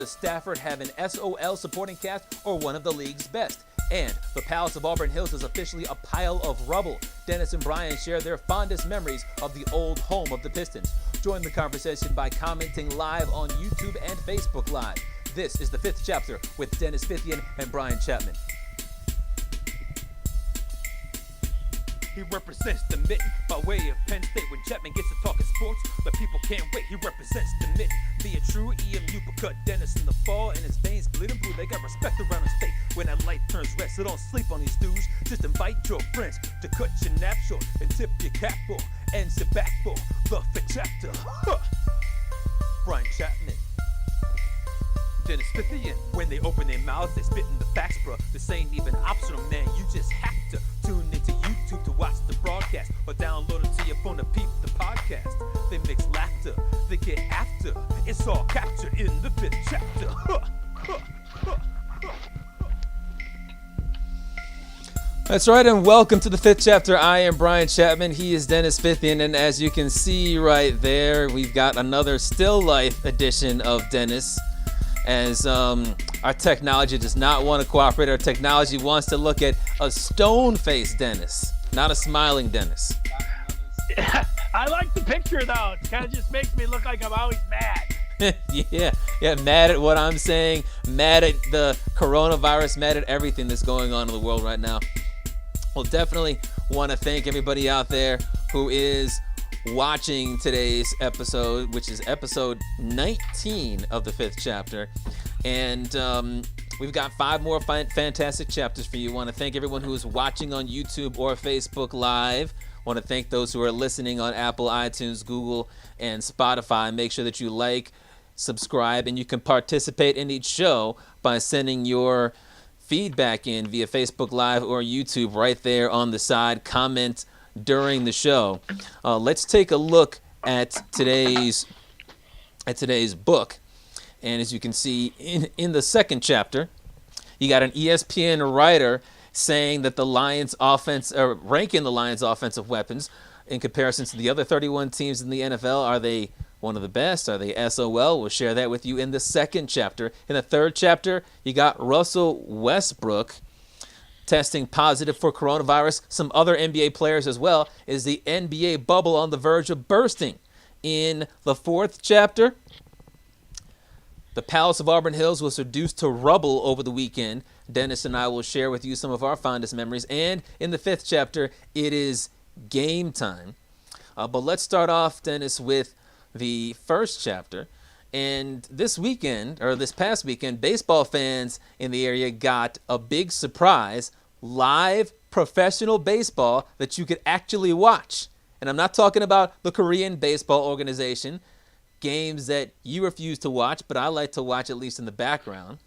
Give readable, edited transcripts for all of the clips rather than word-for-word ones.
Does Stafford have an SOL supporting cast or one of the league's best? And the Palace of Auburn Hills is officially a pile of rubble. Dennis and Brian share their fondest memories of the old home of the Pistons. Join the conversation by commenting live on YouTube and Facebook Live. This is the Fifth Chapter with Dennis Fithian and Brian Chapman. He represents the mitten by way of Penn State. When Chapman gets to talking sports, the people can't wait. He represents the mitten. Be a true EMU, but cut Dennis in the fall and his veins bleeding blue. They got respect around the state when that light turns red. So don't sleep on these dudes. Just invite your friends to cut your nap short and tip your cap for and sit back for the Fifth Chapter. Brian Chapman. Dennis Fithian. When they open their mouths, they spit in the facts, bro. This ain't even optional, man. You just have to tune into YouTube to watch the broadcast or download it to your phone to peep the podcast. They mix laughter, they get after. It's all captured in the Fifth Chapter. That's right, and welcome to the Fifth Chapter. I am Brian Chapman. He is Dennis Fithian, and as you can see right there, we've got another still life edition of Dennis. As our technology does not want to cooperate. Our technology wants to look at a stone-faced Dennis, not a smiling Dennis. I like the picture, though. It kind of just makes me look like I'm always mad. yeah, mad at what I'm saying, mad at the coronavirus, mad at everything that's going on in the world right now. Well, definitely want to thank everybody out there who is watching today's episode, which is episode 19 of the Fifth Chapter, and we've got 5 more fantastic chapters for you. Want to thank everyone who is watching on YouTube or Facebook Live. Want to thank those who are listening on Apple, iTunes, Google, and Spotify. Make sure that you like, subscribe, and you can participate in each show by sending your feedback in via Facebook Live or YouTube right there on the side. Comment during the show. Let's take a look at today's book, and as you can see in the second chapter, you got an ESPN writer saying that the Lions offense, ranking the Lions offensive weapons in comparison to the other 31 teams in the NFL. Are they one of the best? Are they SOL? We'll share that with you in the second chapter. In the third chapter, you got Russell Westbrook testing positive for coronavirus. Some other NBA players as well. Is the NBA bubble on the verge of bursting? In the fourth chapter, the Palace of Auburn Hills was reduced to rubble over the weekend. Dennis and I will share with you some of our fondest memories. And in the fifth chapter, it is game time. But let's start off, Dennis, with the first chapter. And this past weekend, baseball fans in the area got a big surprise: live professional baseball that you could actually watch. And I'm not talking about the Korean Baseball Organization, games that you refuse to watch, but I like to watch at least in the background.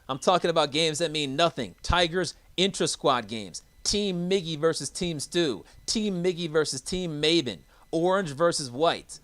I'm talking about games that mean nothing. Tigers intrasquad games. Team Miggy versus Team Stu. Team Miggy versus Team Maben. Orange versus White.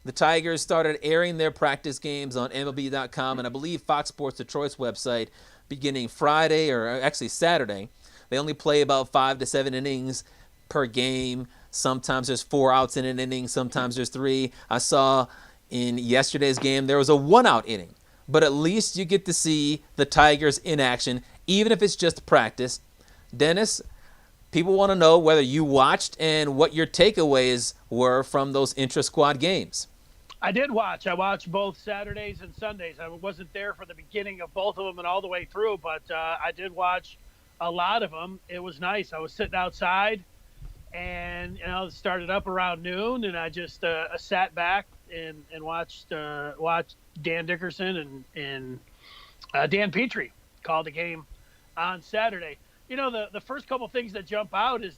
The Tigers started airing their practice games on MLB.com and I believe Fox Sports Detroit's website beginning Friday, or actually Saturday. They only play about 5 to 7 innings per game. Sometimes there's 4 outs in an inning. Sometimes there's 3. I saw in yesterday's game there was a 1-out inning. But at least you get to see the Tigers in action, even if it's just practice. Dennis, people want to know whether you watched and what your takeaways were from those intra-squad games. I did watch. I watched both Saturdays and Sundays. I wasn't there for the beginning of both of them and all the way through, but I did watch a lot of them. It was nice. I was sitting outside, and it started up around noon, and I just sat back and watched Dan Dickerson and Dan Petrie call the game on Saturday. The first couple things that jump out is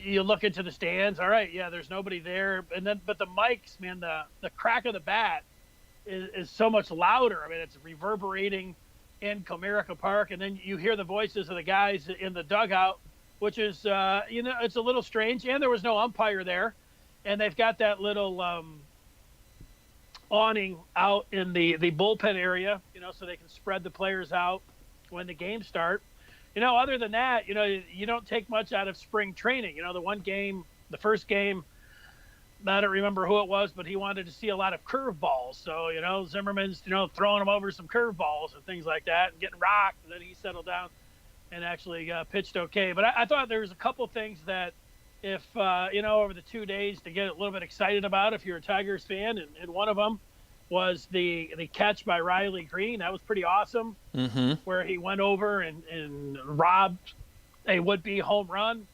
you look into the stands. All right, yeah, there's nobody there, but the mics, man, the crack of the bat is so much louder. I mean, it's reverberating in Comerica Park, and then you hear the voices of the guys in the dugout, which is it's a little strange. And there was no umpire there, and they've got that little awning out in the bullpen area, so they can spread the players out when the games start. Other than that, you don't take much out of spring training. The first game, I don't remember who it was, but he wanted to see a lot of curveballs. So, Zimmerman's, throwing him over some curveballs and things like that and getting rocked. And then he settled down and actually pitched okay. But I thought there was a couple things that if, over the 2 days to get a little bit excited about if you're a Tigers fan. And one of them was the catch by Riley Green. That was pretty awesome, where he went over and robbed a would-be home run.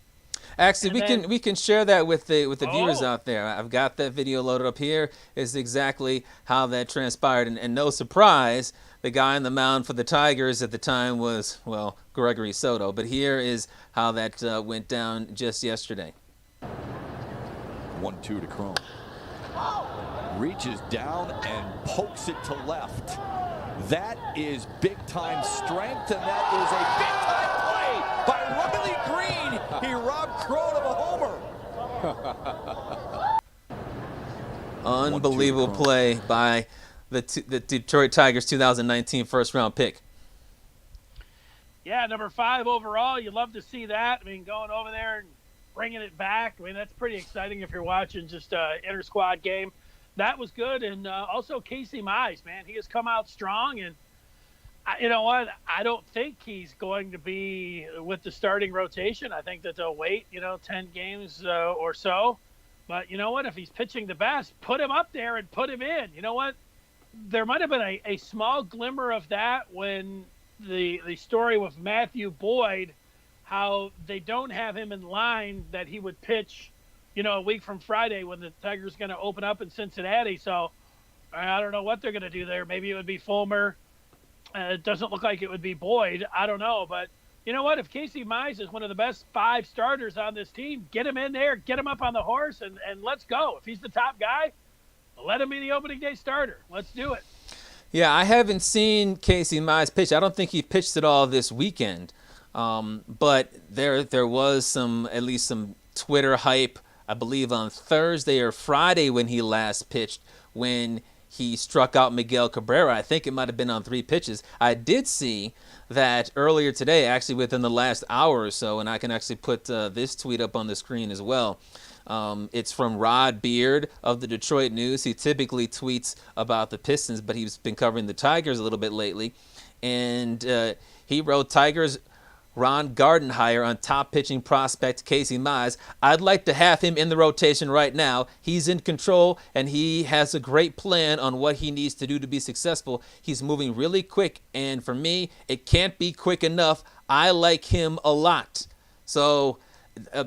Actually, we can share that with the viewers out there. I've got that video loaded up here. Is exactly how that transpired, and no surprise, the guy on the mound for the Tigers at the time was, well, Gregory Soto. But here is how that went down just yesterday. 1-2 to Chrome. Reaches down and pokes it to left. That is big-time strength, and that is a big-time play by Riley Green. He robbed Crone of a homer. Unbelievable play by the Detroit Tigers 2019 first-round pick. Yeah, number 5 overall. You love to see that. I mean, going over there and bringing it back. I mean, that's pretty exciting if you're watching just an inter-squad game. That was good. And also Casey Mize, man, he has come out strong. And you know what? I don't think he's going to be with the starting rotation. I think that they'll wait, 10 games or so. But you know what? If he's pitching the best, put him up there and put him in. You know what? There might have been a small glimmer of that when the story with Matthew Boyd, how they don't have him in line that he would pitch a week from Friday when the Tigers are going to open up in Cincinnati. So I don't know what they're going to do there. Maybe it would be Fulmer. It doesn't look like it would be Boyd. I don't know. But you know what? If Casey Mize is one of the best 5 starters on this team, get him in there, get him up on the horse, and let's go. If he's the top guy, let him be the opening day starter. Let's do it. Yeah, I haven't seen Casey Mize pitch. I don't think he pitched at all this weekend. But there was at least some Twitter hype, I believe on Thursday or Friday when he last pitched, when he struck out Miguel Cabrera. I think it might have been on 3 pitches. I did see that earlier today, actually within the last hour or so, and I can actually put this tweet up on the screen as well. It's from Rod Beard of the Detroit News. He typically tweets about the Pistons, but he's been covering the Tigers a little bit lately. And he wrote, Tigers Ron Gardenhire on top pitching prospect Casey Mize. I'd like to have him in the rotation right now. He's in control, and he has a great plan on what he needs to do to be successful. He's moving really quick, and for me, it can't be quick enough. I like him a lot. So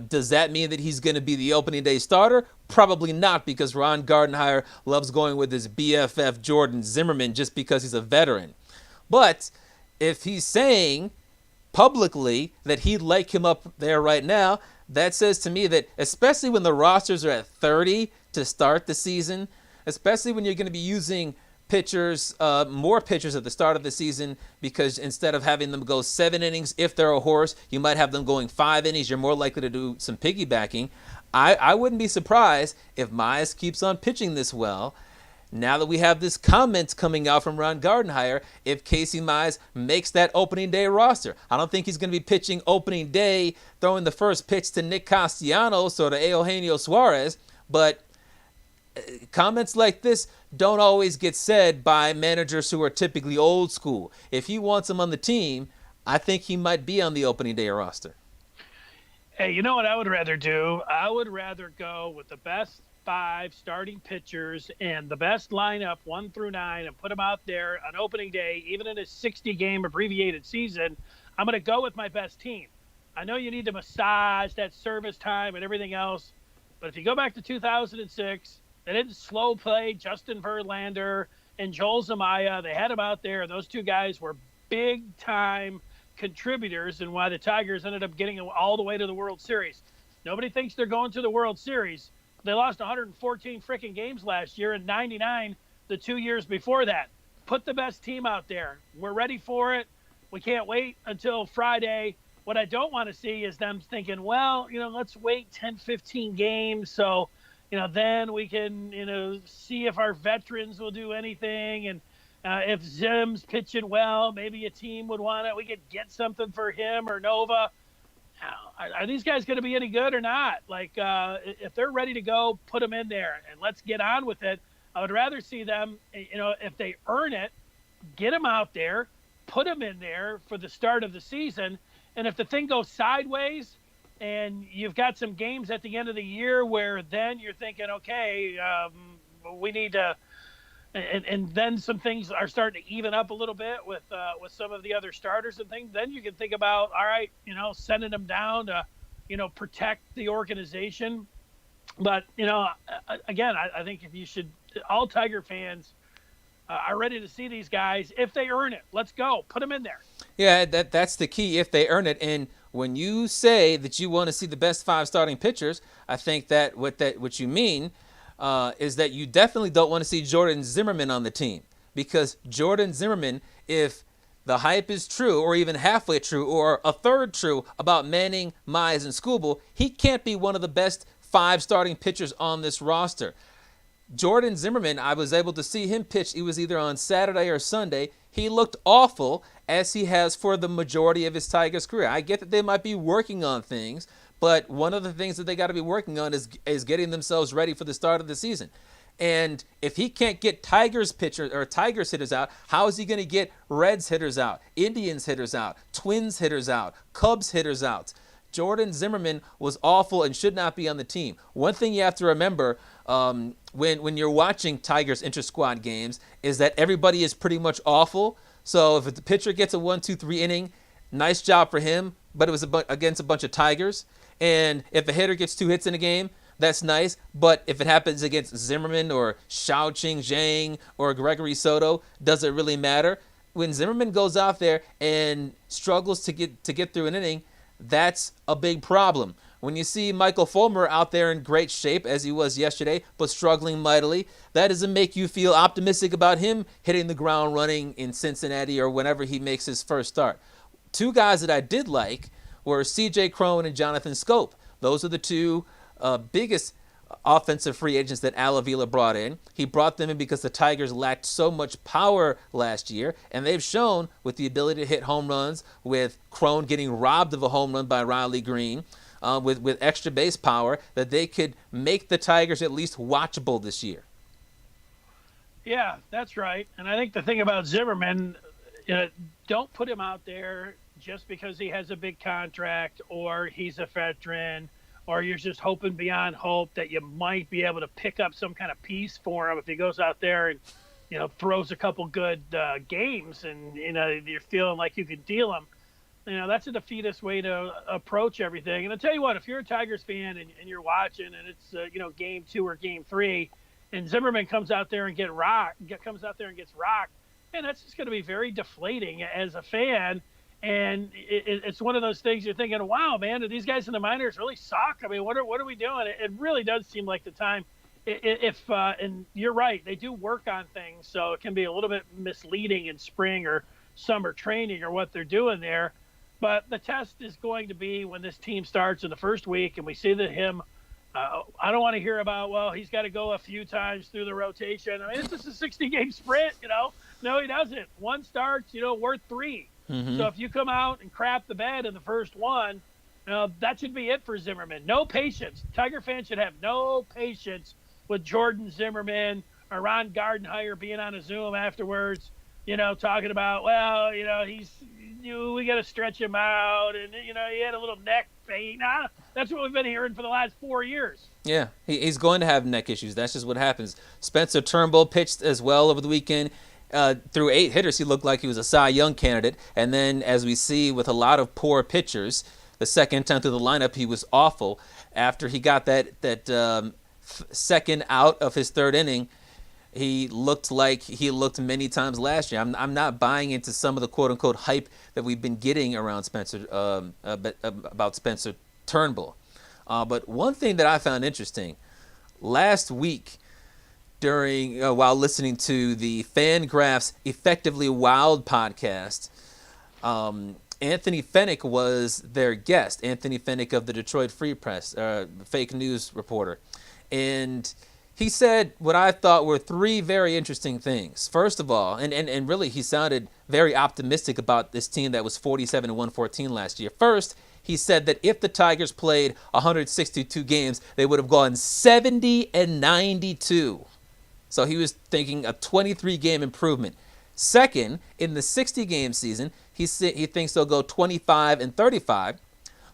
does that mean that he's going to be the opening day starter? Probably not, because Ron Gardenhire loves going with his BFF Jordan Zimmerman just because he's a veteran. But if he's saying publicly that he'd like him up there right now, that says to me that, especially when the rosters are at 30 to start the season, especially when you're going to be using pitchers, more pitchers at the start of the season, because instead of having them go 7 innings, if they're a horse, you might have them going 5 innings. You're more likely to do some piggybacking. I wouldn't be surprised if Mize keeps on pitching this well. Now that we have this comment coming out from Ron Gardenhire, if Casey Mize makes that opening day roster. I don't think he's going to be pitching opening day, throwing the first pitch to Nick Castellanos or to Eugenio Suarez, but comments like this don't always get said by managers who are typically old school. If he wants him on the team, I think he might be on the opening day roster. Hey, you know what I would rather do? I would rather go with the best 5 starting pitchers and the best lineup 1 through 9 and put them out there on opening day, even in a 60-game abbreviated season. I'm going to go with my best team. I know you need to massage that service time and everything else, but if you go back to 2006, they didn't slow play Justin Verlander and Joel Zumaya. They had them out there, and those 2 guys were big-time contributors and why the Tigers ended up getting all the way to the World Series. Nobody thinks they're going to the World Series. They lost 114 freaking games last year and 99 the 2 years before that. Put the best team out there. We're ready for it. We can't wait until Friday. What I don't want to see is them thinking, well, let's wait 10, 15 games. So, then we can, see if our veterans will do anything. And if Zim's pitching well, maybe a team would want it. We could get something for him or Nova. are these guys going to be any good or not? Like, if they're ready to go, put them in there and let's get on with it. I would rather see them, if they earn it, get them out there, put them in there for the start of the season. And if the thing goes sideways and you've got some games at the end of the year where then you're thinking, okay, we need to, and then some things are starting to even up a little bit with some of the other starters and things, then you can think about, all right, sending them down to, protect the organization. But, again, I think if you should, all Tiger fans are ready to see these guys. If they earn it, let's go. Put them in there. Yeah, that's the key, if they earn it. And when you say that you want to see the best 5 starting pitchers, I think that what you mean is that you definitely don't want to see Jordan Zimmermann on the team. Because Jordan Zimmermann, if the hype is true or even halfway true or a third true about Manning, Mize, and Skubal, he can't be one of the best 5 starting pitchers on this roster. Jordan Zimmermann, I was able to see him pitch. He was either on Saturday or Sunday. He looked awful, as he has for the majority of his Tigers career. I get that they might be working on things, but one of the things that they got to be working on is getting themselves ready for the start of the season. And if he can't get Tigers pitchers or Tigers hitters out, how is he going to get Reds hitters out, Indians hitters out, Twins hitters out, Cubs hitters out? Jordan Zimmermann was awful and should not be on the team. One thing you have to remember when you're watching Tigers intra-squad games is that everybody is pretty much awful. So if the pitcher gets a 1-2-3 inning, nice job for him, but it was against a bunch of Tigers. And if a hitter gets 2 hits in a game, that's nice. But if it happens against Zimmermann or Xiao-Ching Zhang or Gregory Soto, does it really matter? When Zimmermann goes out there and struggles to get through an inning, that's a big problem. When you see Michael Fulmer out there in great shape, as he was yesterday, but struggling mightily, that doesn't make you feel optimistic about him hitting the ground running in Cincinnati or whenever he makes his first start. 2 guys that I did like were C.J. Cron and Jonathan Scope. Those are the 2 biggest offensive free agents that Al Avila brought in. He brought them in because the Tigers lacked so much power last year, and they've shown with the ability to hit home runs, with Cron getting robbed of a home run by Riley Green, with extra base power, that they could make the Tigers at least watchable this year. Yeah, that's right. And I think the thing about Zimmermann, don't put him out there just because he has a big contract or he's a veteran, or you're just hoping beyond hope that you might be able to pick up some kind of piece for him if he goes out there and, throws a couple good games and, you're feeling like you can deal him. That's a defeatist way to approach everything. And I'll tell you what, if you're a Tigers fan and you're watching and it's, game 2 or game 3 and Zimmermann comes out there and gets rocked, man, that's just going to be very deflating as a fan. And it's one of those things you're thinking, wow, man, do these guys in the minors really suck? I mean, what are we doing? It really does seem like the time. And you're right, they do work on things, so it can be a little bit misleading in spring or summer training or what they're doing there. But the test is going to be when this team starts in the first week and we see that him. I don't want to hear about, well, he's got to go a few times through the rotation. I mean, it's just a 60-game sprint, No, he doesn't. 1 start's, worth 3. Mm-hmm. So if you come out and crap the bed in the first one, that should be it for Zimmermann. No patience. Tiger fans should have no patience with Jordan Zimmermann or Ron Gardenhire being on a Zoom afterwards, talking about, well, we got to stretch him out, and, he had a little neck pain. That's what we've been hearing for the last 4 years. Yeah, he's going to have neck issues. That's just what happens. Spencer Turnbull pitched as well over the weekend. Through 8 hitters, he looked like he was a Cy Young candidate. And then, as we see with a lot of poor pitchers, the second time through the lineup, he was awful. After he got that second out of his 3rd inning, he looked like he looked many times last year. I'm not buying into some of the quote-unquote hype that we've been getting around Spencer about Spencer Turnbull. But one thing that I found interesting, last week, while listening to the Fangraphs Effectively Wild podcast, Anthony Fennick was their guest. Anthony Fennick of the Detroit Free Press, fake news reporter. And he said what I thought were 3 very interesting things. First of all, and really he sounded very optimistic about this team that was 47-114 last year. First, he said that if the Tigers played 162 games, they would have gone 70-92. So he was thinking a 23-game improvement. Second, in the 60-game season, he thinks they'll go 25-35.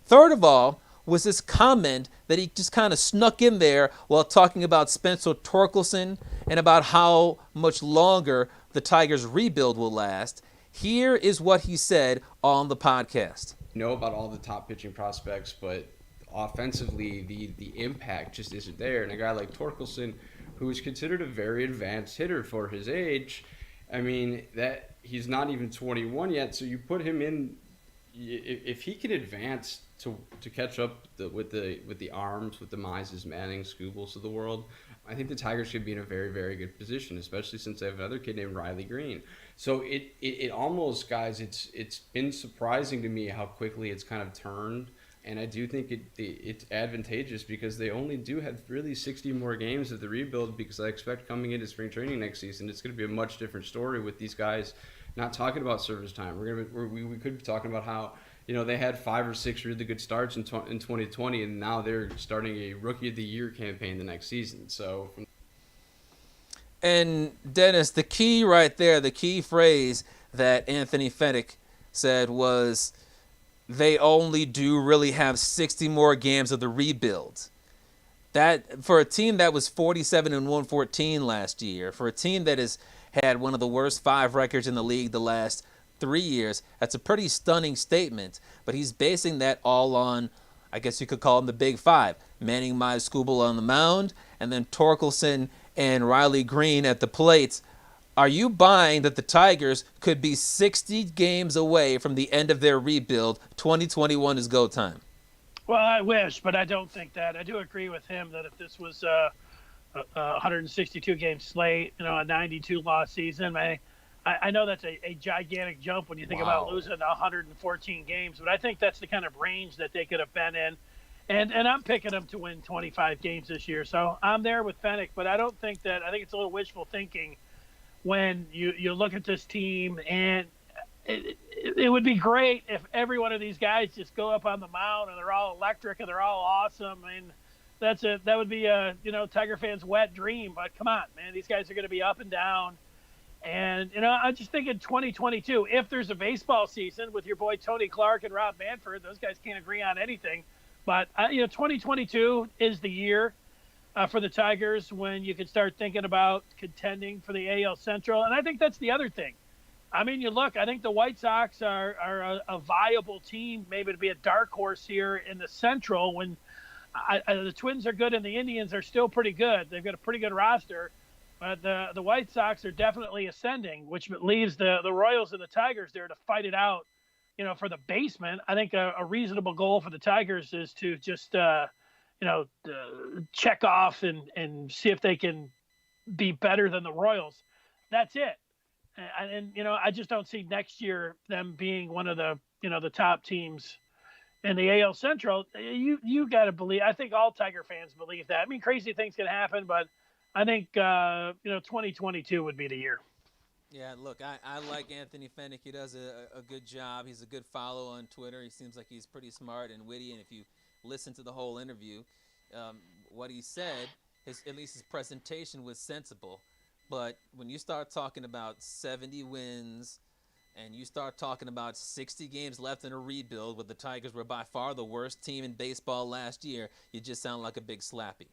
Third of all was this comment that he just kind of snuck in there while talking about Spencer Torkelson and about how much longer the Tigers' rebuild will last. Here is what he said on the podcast. Know about all the top pitching prospects, but offensively, the impact just isn't there. And a guy like Torkelson, who is considered a very advanced hitter for his age, I mean, that he's not even 21 yet, so you put him in. If he can advance to catch up with the arms, with the Mises, Mannings, Scoobles of the world, I think the Tigers should be in a very, very good position, especially since they have another kid named Riley Green. So it almost, guys, it's been surprising to me how quickly it's kind of turned, and I do think it's advantageous because they only do have really 60 more games of the rebuild, because I expect coming into spring training next season, it's going to be a much different story with these guys not talking about service time. We could be talking about how, you know, they had 5 or 6 really good starts in 2020, and now they're starting a Rookie of the Year campaign the next season. So, and Dennis, the key right there, the key phrase that Anthony Fenech said was, they only do really have 60 more games of the rebuild. That, for a team that was 47-114 last year, for a team that has had one of the worst 5 records in the league the last 3 years, that's a pretty stunning statement. But he's basing that all on, I guess you could call them the big 5. Manning, Mize, Skubal on the mound, and then Torkelson and Riley Green at the plates. Are you buying that the Tigers could be 60 games away from the end of their rebuild? 2021 is go time. Well, I wish, but I don't think that. I do agree with him that if this was a 162-game slate, you know, a 92-loss season, I know that's a gigantic jump when you think about losing 114 games, but I think that's the kind of range that they could have been in. And I'm picking them to win 25 games this year. So I'm there with Fenech, but I don't think that – I think it's a little wishful thinking when you look at this team, and it would be great if every one of these guys just go up on the mound and they're all electric and they're all awesome. I mean, that would be a, you know, Tiger fans' wet dream. But come on, man, these guys are going to be up and down. And, you know, I'm just thinking 2022, if there's a baseball season with your boy Tony Clark and Rob Manfred, those guys can't agree on anything. But, you know, 2022 is the year for the Tigers when you can start thinking about contending for the AL Central. And I think that's the other thing. I mean, you look, I think the White Sox are a viable team, maybe to be a dark horse here in the Central when the Twins are good and the Indians are still pretty good. They've got a pretty good roster. But the White Sox are definitely ascending, which leaves the Royals and the Tigers there to fight it out, you know, for the basement. I think a reasonable goal for the Tigers is to just, check off and see if they can be better than the Royals. That's it. And you know, I just don't see next year them being one of the, you know, the top teams in the AL Central. You got to believe, I think all Tiger fans believe that. I mean, crazy things can happen, but I think, 2022 would be the year. Yeah, look, I like Anthony Fenech. He does a good job. He's a good follow on Twitter. He seems like he's pretty smart and witty. And if you listen to the whole interview, what he said, at least his presentation was sensible. But when you start talking about 70 wins and you start talking about 60 games left in a rebuild, where the Tigers were by far the worst team in baseball last year, you just sound like a big slappy.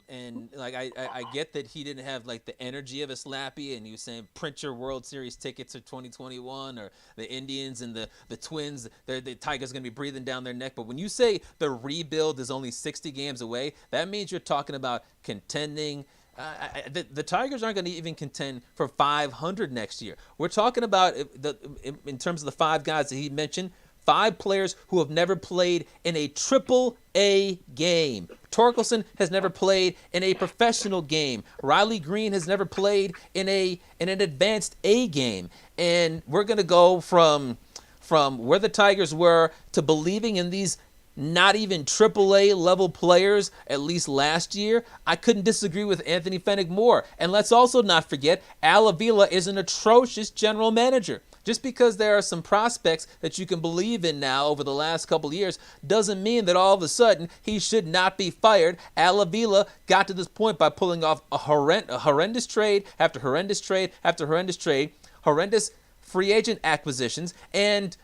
And like I get that he didn't have like the energy of a slappy, and he was saying print your World Series tickets for 2021, or the Indians and the Twins, the Tigers going to be breathing down their neck. But when you say the rebuild is only 60 games away, that means you're talking about contending. The Tigers aren't going to even contend for 500 next year. We're talking about, in terms of the 5 guys that he mentioned, 5 players who have never played in a Triple-A game. Torkelson has never played in a professional game. Riley Green has never played in an advanced A game. And we're going to go from where the Tigers were to believing in these not even Triple-A level players, at least last year. I couldn't disagree with Anthony Fenech more. And let's also not forget, Al Avila is an atrocious general manager. Just because there are some prospects that you can believe in now over the last couple of years doesn't mean that all of a sudden he should not be fired. Al Avila got to this point by pulling off a horrendous trade after horrendous trade after horrendous trade, horrendous free agent acquisitions, and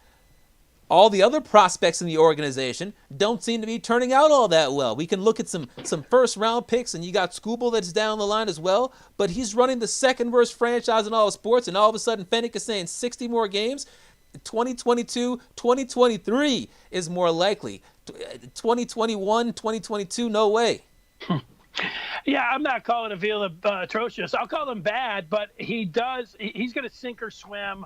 all the other prospects in the organization don't seem to be turning out all that well. We can look at some first-round picks, and you got Skubal that's down the line as well, but he's running the second worst franchise in all of sports, and all of a sudden Fennick is saying 60 more games. 2022, 2023 is more likely. 2021, 2022, no way. Yeah, I'm not calling Avila atrocious. I'll call him bad, but he's going to sink or swim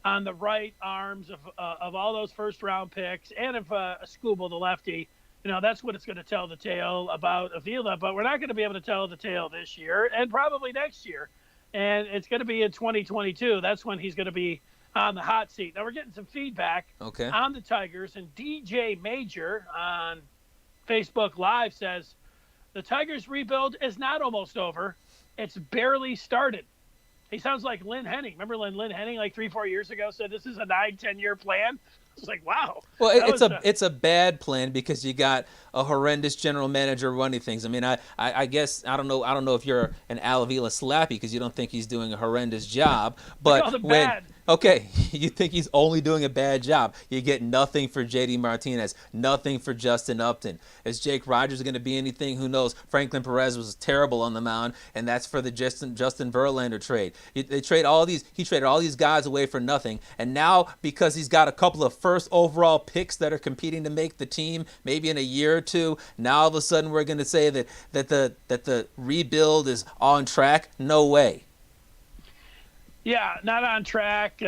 on the right arms of all those first-round picks, and of Skubal, the lefty. That's what it's going to tell the tale about Avila, but we're not going to be able to tell the tale this year and probably next year. And it's going to be in 2022. That's when he's going to be on the hot seat. Now, we're getting some feedback on the Tigers, and DJ Major on Facebook Live says, the Tigers rebuild is not almost over. It's barely started. He sounds like Lynn Henning. Remember Lynn Henning like 3-4 years ago said this is a 9-10 year plan? It's like, wow. Well, it's a bad plan because you got a horrendous general manager running things. I mean, I guess I don't know if you're an Al Avila slappy because you don't think he's doing a horrendous job, but okay, you think he's only doing a bad job. You get nothing for J.D. Martinez, nothing for Justin Upton. Is Jake Rogers going to be anything? Who knows? Franklin Perez was terrible on the mound, and that's for the Justin Verlander trade. He traded all these guys away for nothing, and now because he's got a couple of first overall picks that are competing to make the team, maybe in a year or two, now all of a sudden we're going to say that the rebuild is on track? No way. Yeah, not on track.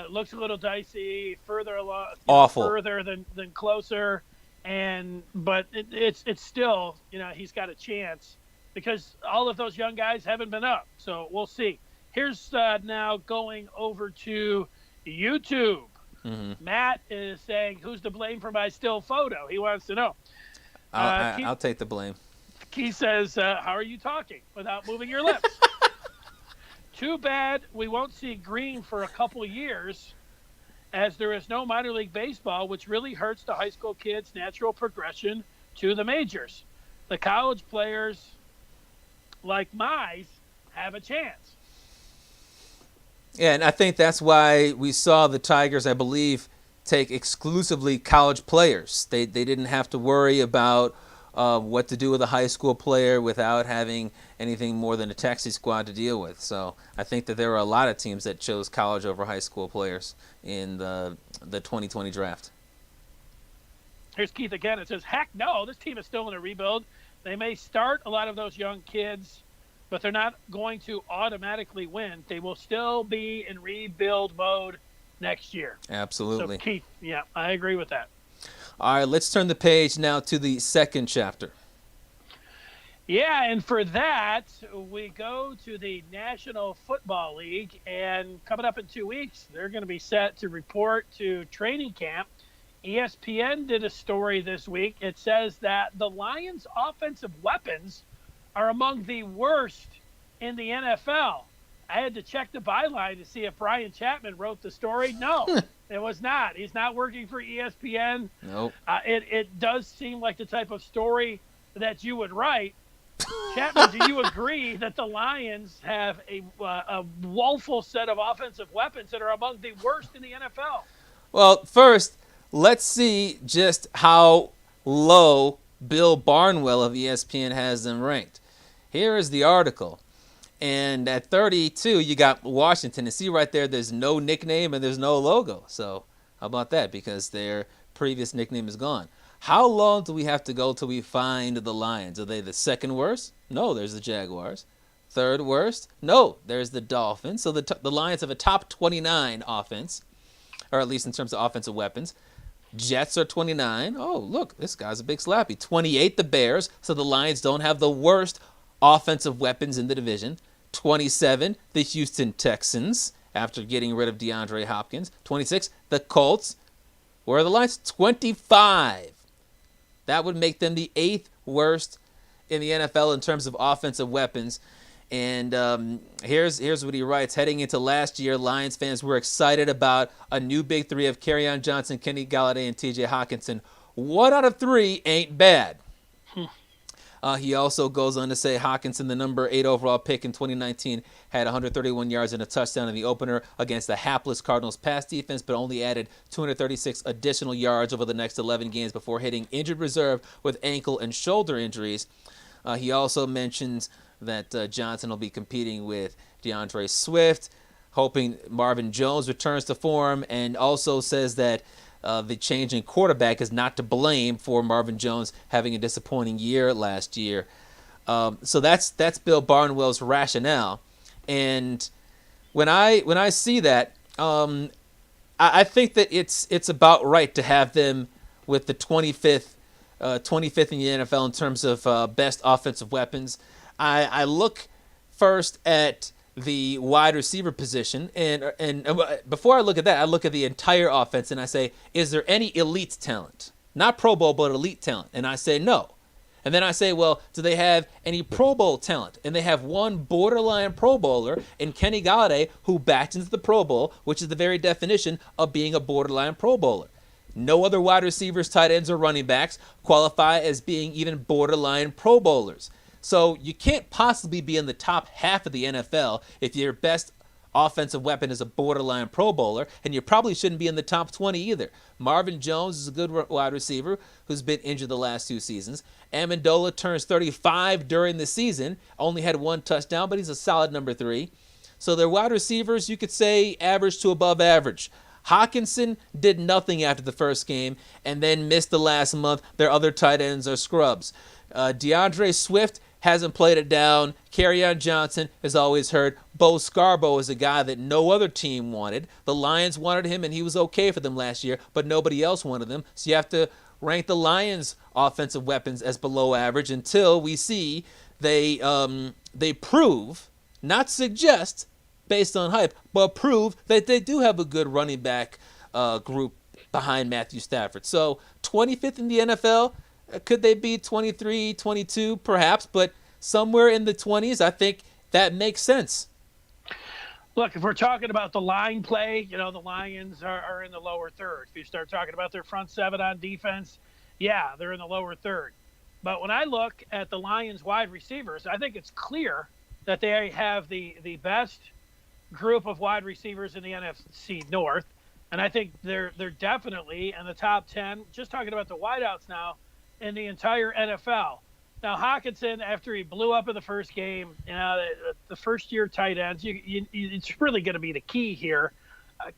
Looks a little dicey. Further along, awful. Further than closer, but it's still he's got a chance because all of those young guys haven't been up. So we'll see. Here's now going over to YouTube. Mm-hmm. Matt is saying, "Who's to blame for my still photo?" He wants to know. I'll take the blame. He says, "How are you talking without moving your lips?" Too bad we won't see Green for a couple years, as there is no minor league baseball, which really hurts the high school kids' natural progression to the majors. The college players like Mize have a chance. Yeah, and I think that's why we saw the Tigers, I believe, take exclusively college players. They didn't have to worry about what to do with a high school player without having anything more than a taxi squad to deal with. So I think that there were a lot of teams that chose college over high school players in the 2020 draft. Here's Keith again. It says, heck no, this team is still in a rebuild. They may start a lot of those young kids, but they're not going to automatically win. They will still be in rebuild mode next year. Absolutely. So Keith, yeah, I agree with that. All right, let's turn the page now to the second chapter. Yeah, and for that, we go to the National Football League, and coming up in 2 weeks, they're going to be set to report to training camp. ESPN did a story this week. It says that the Lions' offensive weapons are among the worst in the NFL. I had to check the byline to see if Brian Chapman wrote the story. No, it was not. He's not working for ESPN. Nope. It does seem like the type of story that you would write. Chapman, do you agree that the Lions have a woeful set of offensive weapons that are among the worst in the NFL? Well, first, let's see just how low Bill Barnwell of ESPN has them ranked. Here is the article. And at 32, you got Washington. And see right there, there's no nickname and there's no logo. So how about that? Because their previous nickname is gone. How long do we have to go till we find the Lions? Are they the second worst? No, there's the Jaguars. Third worst? No, there's the Dolphins. So the Lions have a top 29 offense, or at least in terms of offensive weapons. Jets are 29. Oh, look, this guy's a big slappy. 28, the Bears. So the Lions don't have the worst offensive weapons in the division. 27, the Houston Texans, after getting rid of DeAndre Hopkins. 26, the Colts. Where are the Lions? 25. That would make them the 8th worst in the NFL in terms of offensive weapons. And here's what he writes. Heading into last year, Lions fans were excited about a new big three of Kerryon Johnson, Kenny Galladay, and T.J. Hockenson. 1 out of 3 ain't bad. He also goes on to say Hockenson, the number 8 overall pick in 2019, had 131 yards and a touchdown in the opener against the hapless Cardinals pass defense, but only added 236 additional yards over the next 11 games before hitting injured reserve with ankle and shoulder injuries. He also mentions that Johnson will be competing with DeAndre Swift, hoping Marvin Jones returns to form, and also says that the change in quarterback is not to blame for Marvin Jones having a disappointing year last year. So that's Bill Barnwell's rationale. And when I see that, I think that it's about right to have them with the 25th in the NFL in terms of best offensive weapons. I look first at the wide receiver position, and before I look at that, I look at the entire offense and I say, is there any elite talent? Not Pro Bowl, but elite talent. And I say no. And then I say, well, do they have any Pro Bowl talent? And they have one borderline Pro Bowler in Kenny Galladay, who backed into the Pro Bowl, which is the very definition of being a borderline Pro Bowler. No other wide receivers, tight ends, or running backs qualify as being even borderline Pro Bowlers. So you can't possibly be in the top half of the NFL if your best offensive weapon is a borderline Pro Bowler, and you probably shouldn't be in the top 20 either. Marvin Jones is a good wide receiver who's been injured the last 2 seasons. Amendola turns 35 during the season, only had 1 touchdown, but he's a solid number 3. So their wide receivers, you could say, average to above average. Hockenson did nothing after the first game and then missed the last month. Their other tight ends are scrubs. DeAndre Swift hasn't played it down. Kerryon Johnson is always hurt. Bo Scarborough is a guy that no other team wanted. The Lions wanted him, and he was okay for them last year, but nobody else wanted him. So you have to rank the Lions' offensive weapons as below average until we see they prove, not suggest, based on hype, but prove that they do have a good running back group behind Matthew Stafford. So 25th in the NFL. Could they be 23, 22, perhaps, but somewhere in the 20s, I think that makes sense. Look, if we're talking about the line play, the Lions are in the lower third. If you start talking about their front 7 on defense, yeah, they're in the lower third. But when I look at the Lions wide receivers, I think it's clear that they have the best group of wide receivers in the NFC North. And I think they're definitely in the top 10, just talking about the wideouts now, in the entire NFL. Now, Hockenson, after he blew up in the first game, the first-year tight ends, it's really going to be the key here.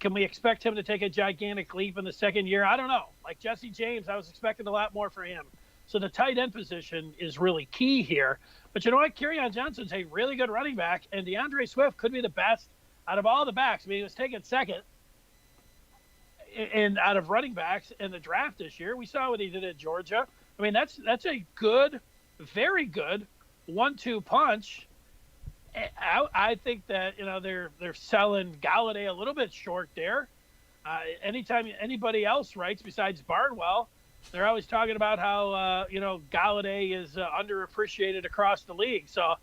Can we expect him to take a gigantic leap in the second year? I don't know. Like Jesse James, I was expecting a lot more for him. So the tight end position is really key here. But you know what? Kerryon Johnson's a really good running back, and DeAndre Swift could be the best out of all the backs. I mean, he was taken second and out of running backs in the draft this year. We saw what he did at Georgia. I mean, that's a good, very good 1-2 punch. I think that they're selling Galladay a little bit short there. Anytime anybody else writes besides Barnwell, they're always talking about how Galladay is underappreciated across the league. So,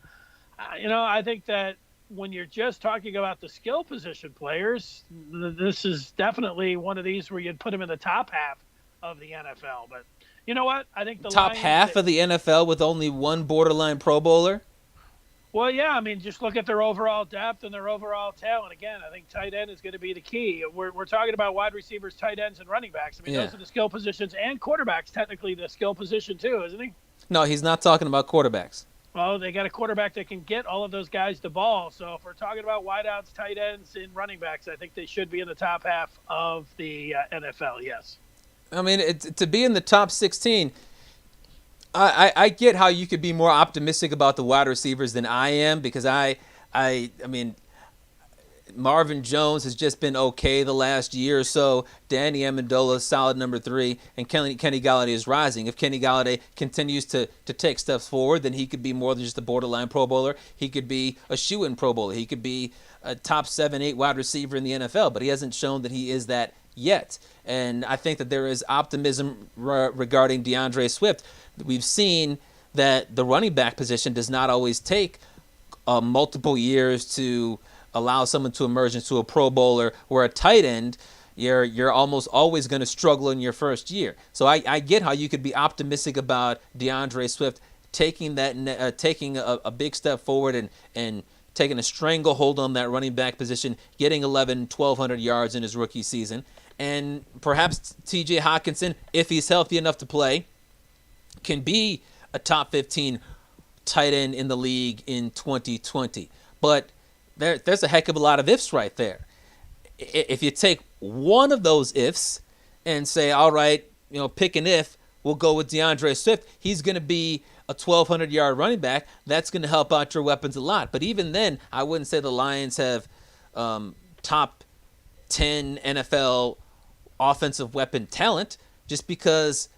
I think that when you're just talking about the skill position players, this is definitely one of these where you'd put them in the top half of the NFL. But you know what? I think the top Lions, half of the NFL with only one borderline Pro Bowler? Well, yeah. I mean, just look at their overall depth and their overall talent. Again, I think tight end is going to be the key. We're talking about wide receivers, tight ends, and running backs. I mean, those are the skill positions, and quarterback's technically the skill position too, isn't he? No, he's not talking about quarterbacks. Well, they got a quarterback that can get all of those guys the ball. So if we're talking about wideouts, tight ends, and running backs, I think they should be in the top half of the NFL, yes. I mean, to be in the top 16, I get how you could be more optimistic about the wide receivers than I am, because I mean, Marvin Jones has just been okay the last year or so. Danny Amendola is solid number 3, and Kenny Galladay is rising. If Kenny Galladay continues to take steps forward, then he could be more than just a borderline Pro Bowler. He could be a shoe-in Pro Bowler. He could be a top 7, 8 wide receiver in the NFL, but he hasn't shown that he is that yet. And I think that there is optimism regarding DeAndre Swift. We've seen that the running back position does not always take multiple years to allow someone to emerge into a Pro Bowler, where a tight end, you're almost always going to struggle in your first year. So I get how you could be optimistic about DeAndre Swift taking a big step forward and taking a stranglehold on that running back position, getting 1,200 yards in his rookie season. And perhaps TJ Hawkinson, if he's healthy enough to play, can be a top 15 tight end in the league in 2020. But there's a heck of a lot of ifs right there. If you take one of those ifs and say, all right, pick an if, we'll go with DeAndre Swift. He's going to be a 1,200-yard running back. That's going to help out your weapons a lot. But even then, I wouldn't say the Lions have top 10 NFL offensive weapon talent, just because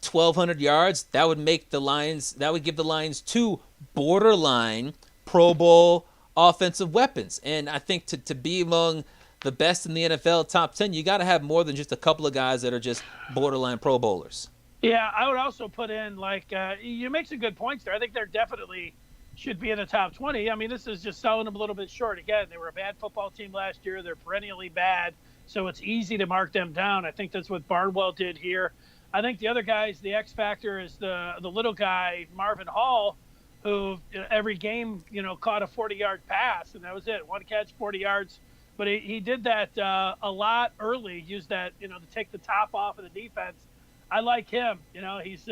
1,200 yards, that would give the Lions 2 borderline Pro Bowl offensive weapons. And I think to be among the best in the NFL, top 10, you got to have more than just a couple of guys that are just borderline Pro Bowlers. Yeah, I would also put in, you make some good points there. I think they're definitely should be in the top 20. I mean, this is just selling them a little bit short. Again, they were a bad football team last year. They're perennially bad, so it's easy to mark them down. I think that's what Barnwell did here. I think the other guys, the X factor is the little guy, Marvin Hall, who every game, caught a 40-yard pass, and that was it. One catch, 40 yards. But he did that a lot early, used that, to take the top off of the defense. I like him. He's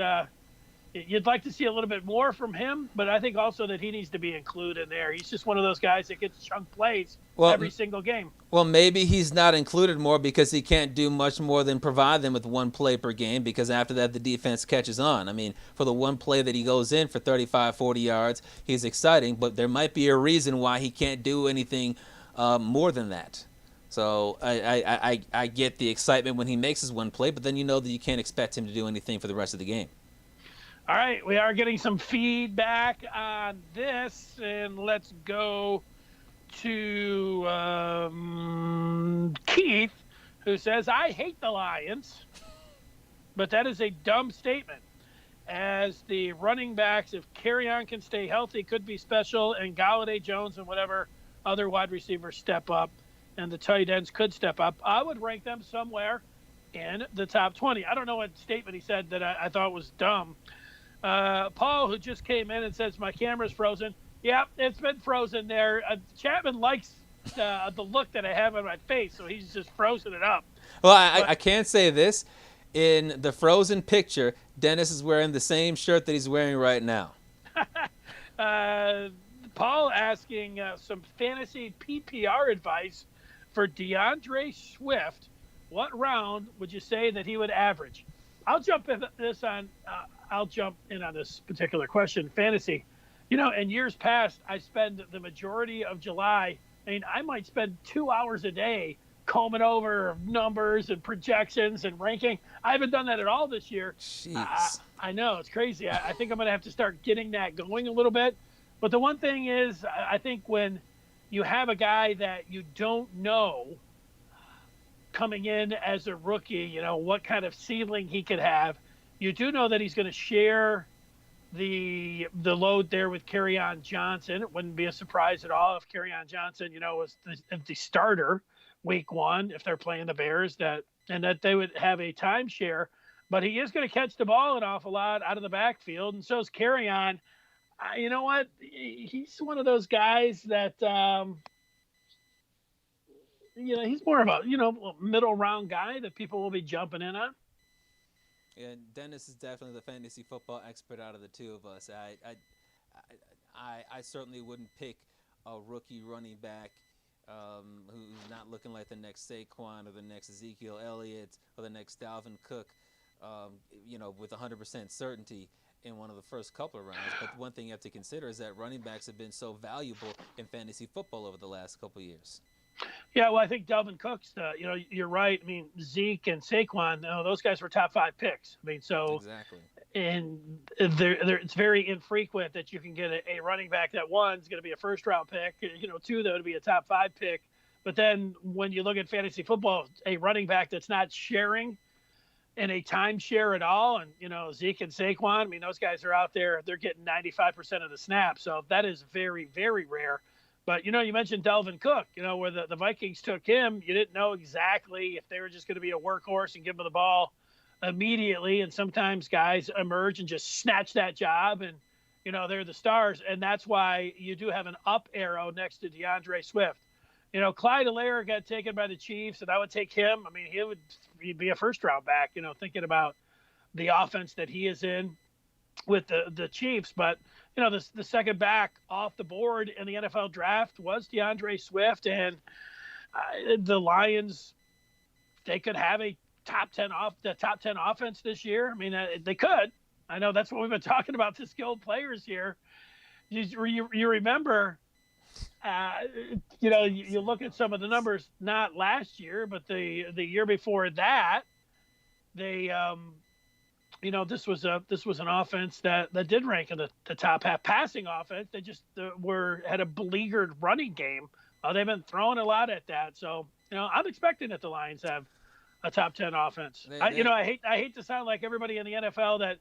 you'd like to see a little bit more from him, but I think also that he needs to be included in there. He's just one of those guys that gets chunk plays every single game. Well, maybe he's not included more because he can't do much more than provide them with one play per game, because after that the defense catches on. I mean, for the one play that he goes in for 35, 40 yards, he's exciting, but there might be a reason why he can't do anything more than that. So I get the excitement when he makes his one play, but then you know that you can't expect him to do anything for the rest of the game. All right, we are getting some feedback on this, and let's go to Keith, who says, I hate the Lions, but that is a dumb statement, as the running backs, if Kerryon can stay healthy, could be special, and Galladay, Jones, and whatever other wide receivers step up, and the tight ends could step up. I would rank them somewhere in the top 20. I don't know what statement he said that I thought was dumb. Paul, who just came in and says, my camera's frozen. Yeah, it's been frozen there. Chapman likes the look that I have on my face, so he's just frozen it up. Well, I can't say this. In the frozen picture, Dennis is wearing the same shirt that he's wearing right now. Paul asking some fantasy PPR advice for DeAndre Swift. What round would you say that he would average? I'll jump in on this particular question. Fantasy, in years past, I spend the majority of July. I mean, I might spend 2 hours a day combing over numbers and projections and ranking. I haven't done that at all this year. Jeez. I know, it's crazy. I think I'm going to have to start getting that going a little bit. But the one thing is, I think when you have a guy that you don't know coming in as a rookie, what kind of ceiling he could have, you do know that he's going to share the load there with Kerryon Johnson. It wouldn't be a surprise at all if Kerryon Johnson, was the starter week 1 if they're playing the Bears, and that they would have a timeshare. But he is going to catch the ball an awful lot out of the backfield, and so is Kerryon. You know what? He's one of those guys that, he's more of a, middle round guy that people will be jumping in on. Yeah, Dennis is definitely the fantasy football expert out of the two of us. I certainly wouldn't pick a rookie running back who's not looking like the next Saquon or the next Ezekiel Elliott or the next Dalvin Cook, with 100% certainty in one of the first couple of rounds. But one thing you have to consider is that running backs have been so valuable in fantasy football over the last couple of years. Yeah, well, I think Dalvin Cook's, you're right. I mean, Zeke and Saquon, those guys were top 5 picks. I mean, so exactly. And it's very infrequent that you can get a running back that, one, is going to be a first-round pick, 2, that would be a top 5 pick. But then when you look at fantasy football, a running back that's not sharing in a timeshare at all. And, Zeke and Saquon, I mean, those guys are out there, they're getting 95% of the snaps. So that is very, very rare. But, you mentioned Delvin Cook, where the Vikings took him. You didn't know exactly if they were just going to be a workhorse and give him the ball immediately. And sometimes guys emerge and just snatch that job. And, they're the stars. And that's why you do have an up arrow next to DeAndre Swift. Clyde Allaire got taken by the Chiefs, and I would take him. I mean, he'd be a first-round back, thinking about the offense that he is in with the Chiefs. But, the second back off the board in the NFL draft was DeAndre Swift, and the Lions, they could have a top 10 offense this year. I mean, they could. I know that's what we've been talking about, the skilled players here. You remember – you look at some of the numbers, not last year, but the year before that, they, this was an offense that did rank in the top half passing offense. They just had a beleaguered running game. They've been throwing a lot at that. So, I'm expecting that the Lions have a top 10 offense. I hate to sound like everybody in the NFL that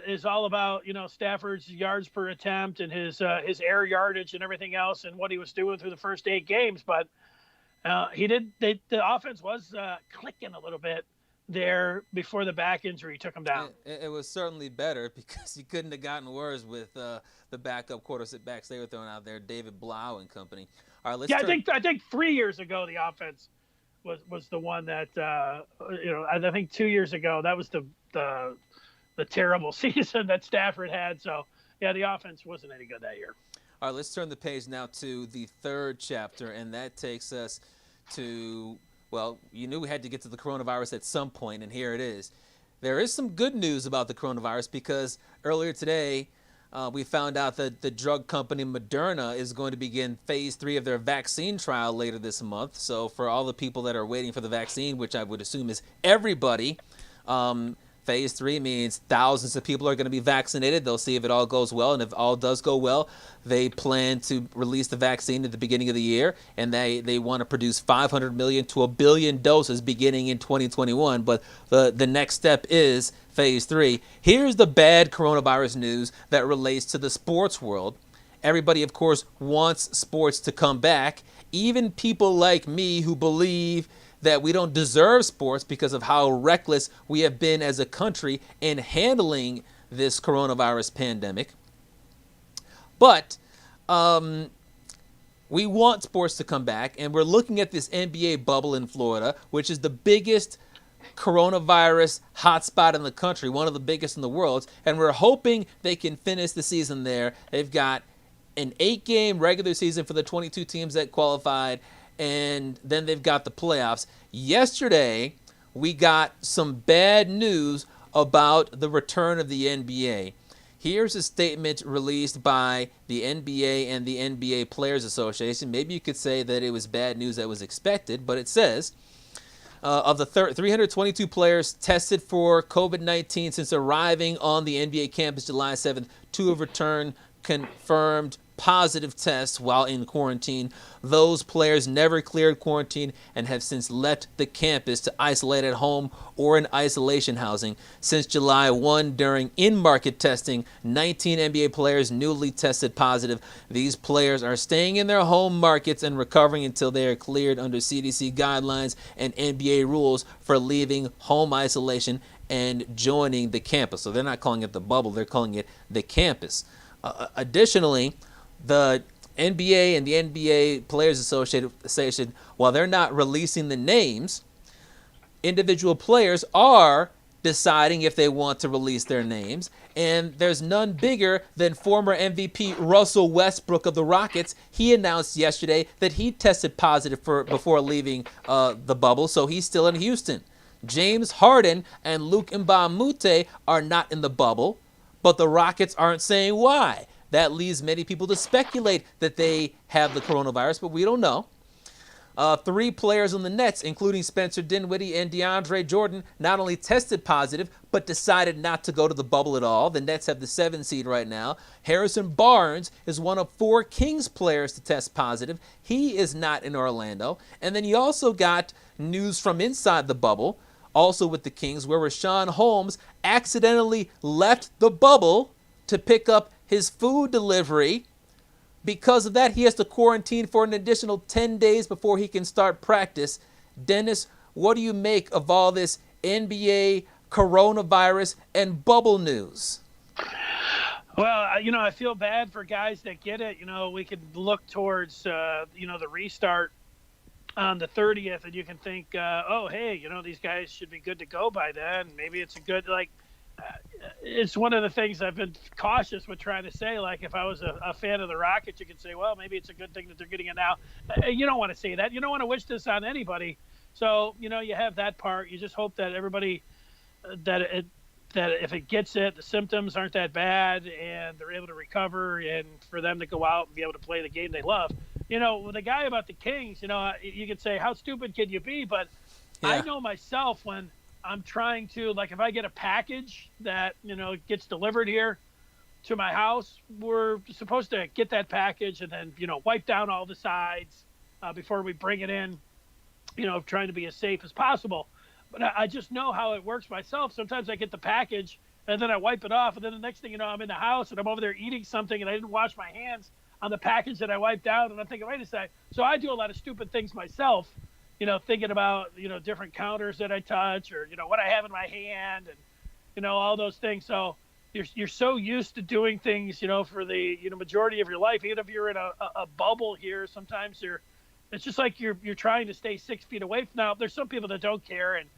is all about, Stafford's yards per attempt and his air yardage and everything else and what he was doing through the first 8 games. But the offense was clicking a little bit there before the back injury took him down. It was certainly better because he couldn't have gotten worse with the backup quarterbacks they were throwing out there, David Blau and company. All right, I think 3 years ago the offense was the one that I think 2 years ago that was the terrible season that Stafford had. So, yeah, the offense wasn't any good that year. All right, let's turn the page now to the third chapter, and that takes us to, well, you knew we had to get to the coronavirus at some point, and here it is. There is some good news about the coronavirus because earlier today we found out that the drug company Moderna is going to begin phase 3 of their vaccine trial later this month. So for all the people that are waiting for the vaccine, which I would assume is everybody, phase 3 means thousands of people are going to be vaccinated. They'll see if it all goes well. And if all does go well, they plan to release the vaccine at the beginning of the year. And they want to produce 500 million to 1 billion doses beginning in 2021. But the next step is phase 3. Here's the bad coronavirus news that relates to the sports world. Everybody, of course, wants sports to come back. Even people like me who believe that we don't deserve sports because of how reckless we have been as a country in handling this coronavirus pandemic. But we want sports to come back, and we're looking at this NBA bubble in Florida, which is the biggest coronavirus hotspot in the country, one of the biggest in the world, and we're hoping they can finish the season there. They've got an 8-game regular season for the 22 teams that qualified, and then they've got the playoffs. Yesterday, we got some bad news about the return of the NBA. Here's a statement released by the NBA and the NBA Players Association. Maybe you could say that it was bad news that was expected, but it says, of the 322 players tested for COVID-19 since arriving on the NBA campus July 7th, 2 have returned confirmed positive tests while in quarantine. Those players never cleared quarantine and have since left the campus to isolate at home or in isolation housing. Since July 1, during in-market testing, 19 NBA players newly tested positive. These players are staying in their home markets and recovering until they are cleared under CDC guidelines and NBA rules for leaving home isolation and joining the campus. So they're not calling it the bubble, they're calling it the campus. Additionally, the NBA and the NBA Players Association, while they're not releasing the names, individual players are deciding if they want to release their names. And there's none bigger than former MVP Russell Westbrook of the Rockets. He announced yesterday that he tested positive before leaving the bubble, so he's still in Houston. James Harden and Luke Mbamute are not in the bubble, but the Rockets aren't saying why. That leads many people to speculate that they have the coronavirus, but we don't know. 3 players on the Nets, including Spencer Dinwiddie and DeAndre Jordan, not only tested positive, but decided not to go to the bubble at all. The Nets have the 7 seed right now. Harrison Barnes is one of 4 Kings players to test positive. He is not in Orlando. And then you also got news from inside the bubble. also with the Kings, where Rashawn Holmes accidentally left the bubble to pick up his food delivery. Because of that, he has to quarantine for an additional 10 days before he can start practice. Dennis, what do you make of all this NBA, coronavirus, and bubble news? Well, I feel bad for guys that get it. We could look towards, the restart on the 30th, and you can think, oh, hey, these guys should be good to go by then. Maybe it's a good, it's one of the things I've been cautious with trying to say. Like, if I was a fan of the Rockets, you could say, well, maybe it's a good thing that they're getting it now. You don't want to say that. You don't want to wish this on anybody. So, you have that part. You just hope that everybody, that if it gets it, the symptoms aren't that bad and they're able to recover, and for them to go out and be able to play the game they love. With the guy about the Kings, you could say, how stupid can you be? But yeah. I know myself when I'm trying to, if I get a package that, gets delivered here to my house, we're supposed to get that package and then, wipe down all the sides before we bring it in, trying to be as safe as possible. But I just know how it works myself. Sometimes I get the package and then I wipe it off. And then the next thing you know, I'm in the house and I'm over there eating something and I didn't wash my hands on the package that I wiped down. And I'm thinking, wait a second. So I do a lot of stupid things myself, thinking about, different counters that I touch or, what I have in my hand and, all those things. So you're so used to doing things, for the, majority of your life. Even if you're in a bubble here, sometimes it's just like you're trying to stay 6 feet away from. Now, there's some people that don't care and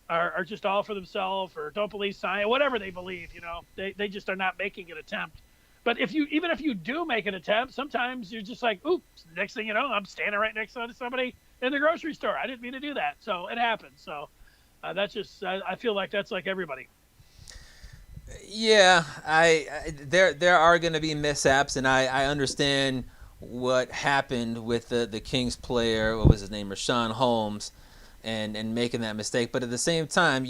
are just all for themselves or don't believe science, whatever they believe, they just are not making an attempt. But even if you do make an attempt, sometimes you're just like, oops, next thing you know, I'm standing right next to somebody in the grocery store. I didn't mean to do that. So it happens. So that's just, I feel like that's like everybody. Yeah, there are going to be mishaps, and I understand what happened with the Kings player, what was his name, Rashawn Holmes, and making that mistake. But at the same time,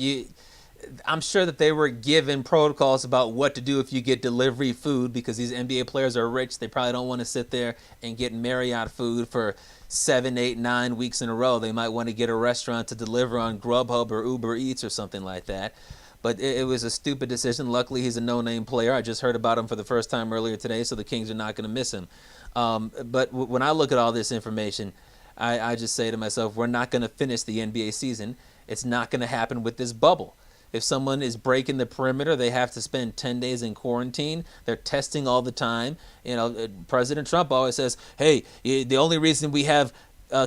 I'm sure that they were given protocols about what to do if you get delivery food, because these NBA players are rich. They probably don't want to sit there and get Marriott food for 7, 8, 9 weeks in a row. They might want to get a restaurant to deliver on Grubhub or Uber Eats or something like that. But it was a stupid decision. Luckily, he's a no-name player. I just heard about him for the first time earlier today, so the Kings are not going to miss him. But when I look at all this information, I just say to myself, we're not going to finish the NBA season. It's not going to happen with this bubble. If someone is breaking the perimeter, they have to spend 10 days in quarantine. They're testing all the time. President Trump always says, hey, the only reason we have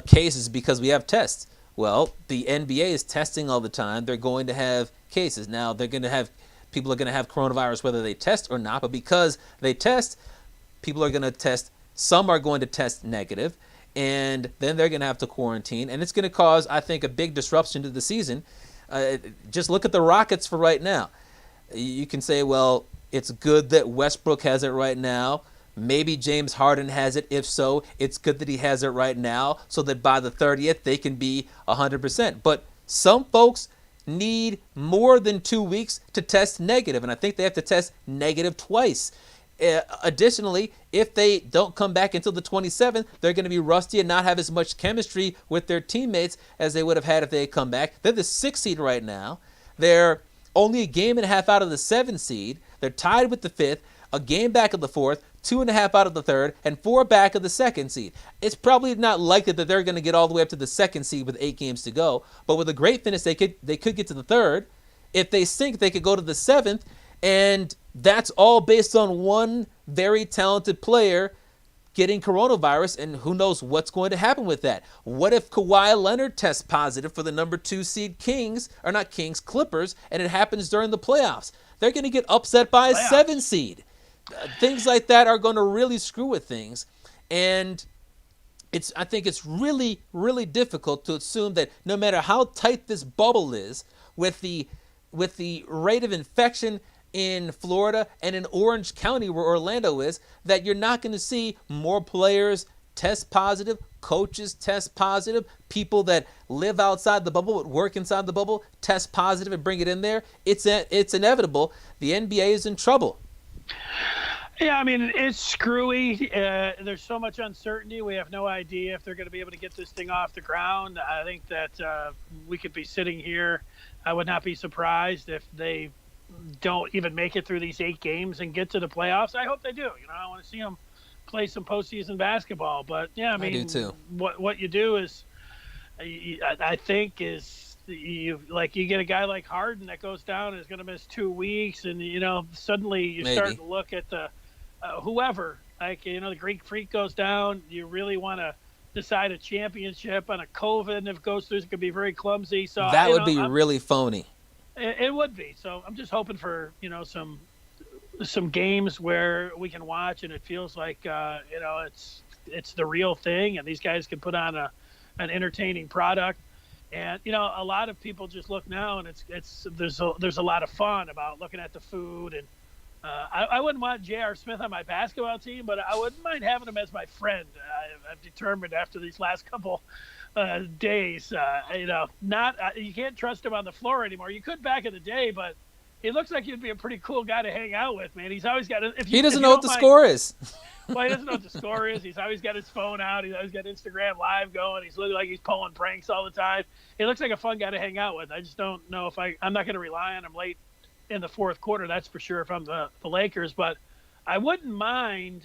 cases is because we have tests. Well, the NBA is testing all the time. They're going to have cases. Now, people are going to have coronavirus whether they test or not, but because they test, people are going to test. Some are going to test negative, and then they're going to have to quarantine, and it's going to cause, I think, a big disruption to the season. Just look at the Rockets for right now. You can say, well, it's good that Westbrook has it right now. Maybe James Harden has it. If so, it's good that he has it right now so that by the 30th they can be 100%. But some folks need more than 2 weeks to test negative, and I think they have to test negative twice. Additionally, if they don't come back until the 27th, they're going to be rusty and not have as much chemistry with their teammates as they would have had if they had come back. They're the 6th seed right now. They're only a game and a half out of the 7th seed. They're tied with the 5th, a game back of the 4th, 2.5 out of the 3rd, and 4 back of the 2nd seed. It's probably not likely that they're going to get all the way up to the 2nd seed with 8 games to go, but with a great finish, they could get to the 3rd. If they sink, they could go to the 7th, and that's all based on one very talented player getting coronavirus, and who knows what's going to happen with that. What if Kawhi Leonard tests positive for the number 2 seed Clippers, and it happens during the playoffs? They're going to get upset by a 7 seed. Things like that are going to really screw with things, and I think it's really, really difficult to assume that no matter how tight this bubble is, with the rate of infection in Florida and in Orange County where Orlando is, that you're not going to see more players test positive, coaches test positive, people that live outside the bubble but work inside the bubble test positive and bring it in there. It's inevitable. The NBA is in trouble. Yeah, I mean, it's screwy. There's so much uncertainty. We have no idea if they're going to be able to get this thing off the ground. I think that we could be sitting here. I would not be surprised if they don't even make it through these 8 games and get to the playoffs. I hope they do. I want to see them play some postseason basketball. But, yeah, I mean, do too. What you do is, I think, is you get a guy like Harden that goes down and is going to miss 2 weeks, and suddenly you start to look at the whoever, like the Greek Freak goes down. You really want to decide a championship on a COVID, and if it goes through, it could be very clumsy. So that would be really phony. It would be. So I'm just hoping for some games where we can watch and it feels like it's the real thing, and these guys can put on an entertaining product. And a lot of people just look now, and there's a lot of fun about looking at the food. And I wouldn't want J.R. Smith on my basketball team, but I wouldn't mind having him as my friend. I've determined after these last couple days, you can't trust him on the floor anymore. You could back in the day, but he looks like he'd be a pretty cool guy to hang out with, man. He's always got he doesn't know what the score is. Well, he doesn't know what the score is. He's always got his phone out. He's always got Instagram Live going. He's looking like he's pulling pranks all the time. He looks like a fun guy to hang out with. I just don't know if I'm not going to rely on him late in the fourth quarter, that's for sure, if I'm the Lakers. But I wouldn't mind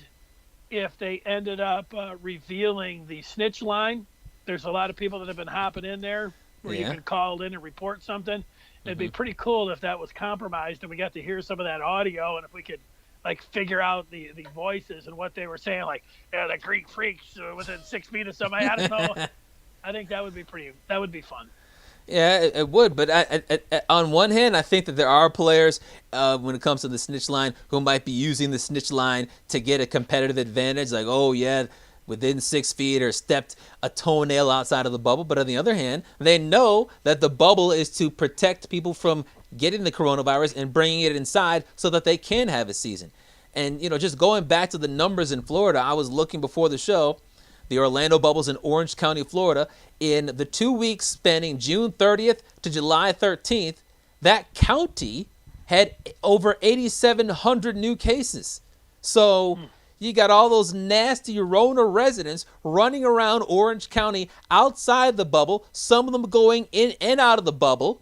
if they ended up revealing the snitch line. There's a lot of people that have been hopping in there where you can call in and report something. It'd be pretty cool if that was compromised and we got to hear some of that audio, and if we could figure out the voices and what they were saying, the Greek Freaks within 6 feet of somebody. I don't know. I think that would be fun. Yeah, it would. But on one hand, I think that there are players when it comes to the snitch line who might be using the snitch line to get a competitive advantage. Like, oh, yeah, within 6 feet or stepped a toenail outside of the bubble. But on the other hand, they know that the bubble is to protect people from getting the coronavirus and bringing it inside so that they can have a season. And, just going back to the numbers in Florida, I was looking before the show, the Orlando Bubbles in Orange County, Florida, in the 2 weeks spanning June 30th to July 13th, that county had over 8,700 new cases. So you got all those nasty Rona residents running around Orange County outside the bubble, some of them going in and out of the bubble.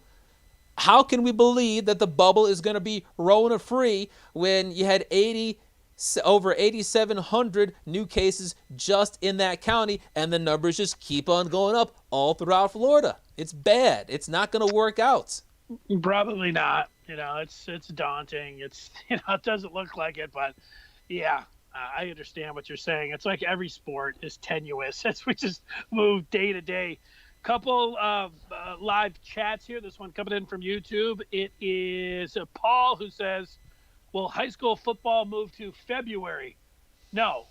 How can we believe that the bubble is going to be Rona-free when you had over 8,700 new cases just in that county, and the numbers just keep on going up all throughout Florida? It's bad. It's not going to work out. Probably not. It's daunting. It doesn't look like it, but yeah, I understand what you're saying. It's like every sport is tenuous as we just move day to day. Couple of live chats here. This one coming in from YouTube. It is Paul who says, will high school football move to February? No.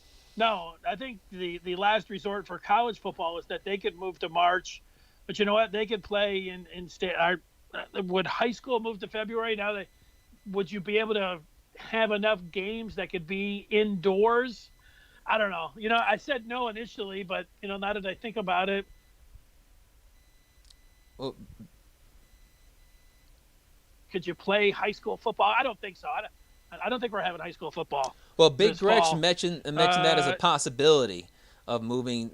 I think the last resort for college football is that they could move to March. But you know what? They could play in state. Would high school move to February? Would you be able to have enough games that could be indoors? I don't know. I said no initially, but, now that I think about it, well, could you play high school football? I don't think so. I don't think we're having high school football. Well, Big Gretch mentioned that as a possibility of moving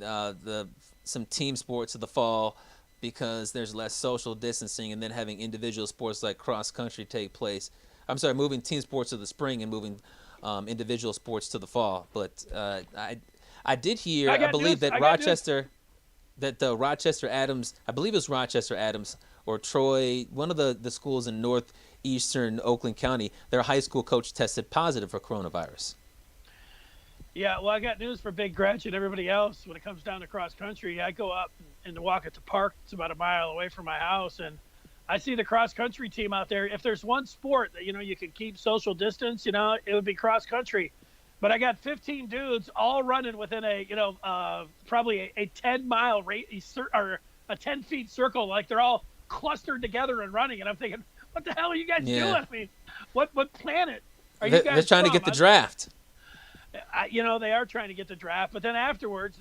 some team sports to the fall because there's less social distancing, and then having individual sports like cross country take place. I'm sorry, moving team sports to the spring and moving individual sports to the fall. But I did hear, I believe that Rochester Adams, I believe it was Rochester Adams or Troy, one of the schools in northeastern Oakland County, their high school coach tested positive for coronavirus. Yeah, well, I got news for Big Gretch and everybody else. When it comes down to cross country, I go up and walk at the park. It's about a mile away from my house, and I see the cross country team out there. If there's one sport that you can keep social distance, it would be cross country. But I got 15 dudes all running within probably a 10-mile radius or a 10-feet circle, like they're all clustered together and running. And I'm thinking, what the hell are you guys doing? I mean, what planet are you guys? They're trying to get the draft. They are trying to get the draft, but then afterwards,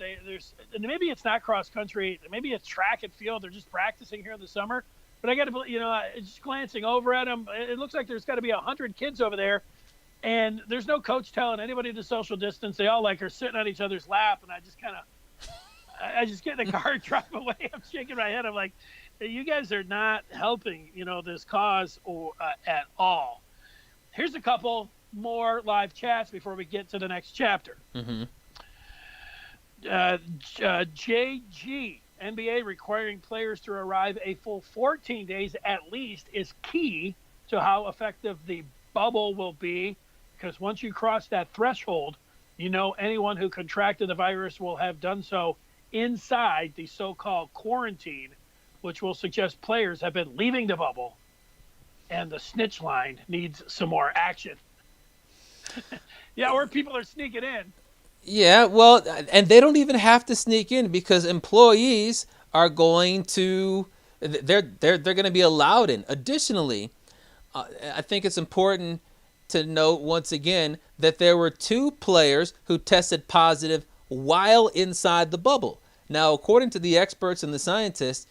maybe it's not cross country, maybe it's track and field. They're just practicing here in the summer. But I got to, just glancing over at them, it looks like there's got to be 100 kids over there. And there's no coach telling anybody to social distance. They all like are sitting on each other's lap, and I just get in the car and drive away. I'm shaking my head. I'm like, you guys are not helping, this cause at all. Here's a couple more live chats before we get to the next chapter. Mm-hmm. JG, NBA requiring players to arrive a full 14 days at least is key to how effective the bubble will be, because once you cross that threshold, anyone who contracted the virus will have done so inside the so-called quarantine, which will suggest players have been leaving the bubble, and the snitch line needs some more action. Yeah, or people are sneaking in. Yeah, well, and they don't even have to sneak in because employees are going to they're going to be allowed in. Additionally, I think it's important to note once again that there were 2 players who tested positive while inside the bubble. Now, according to the experts and the scientists,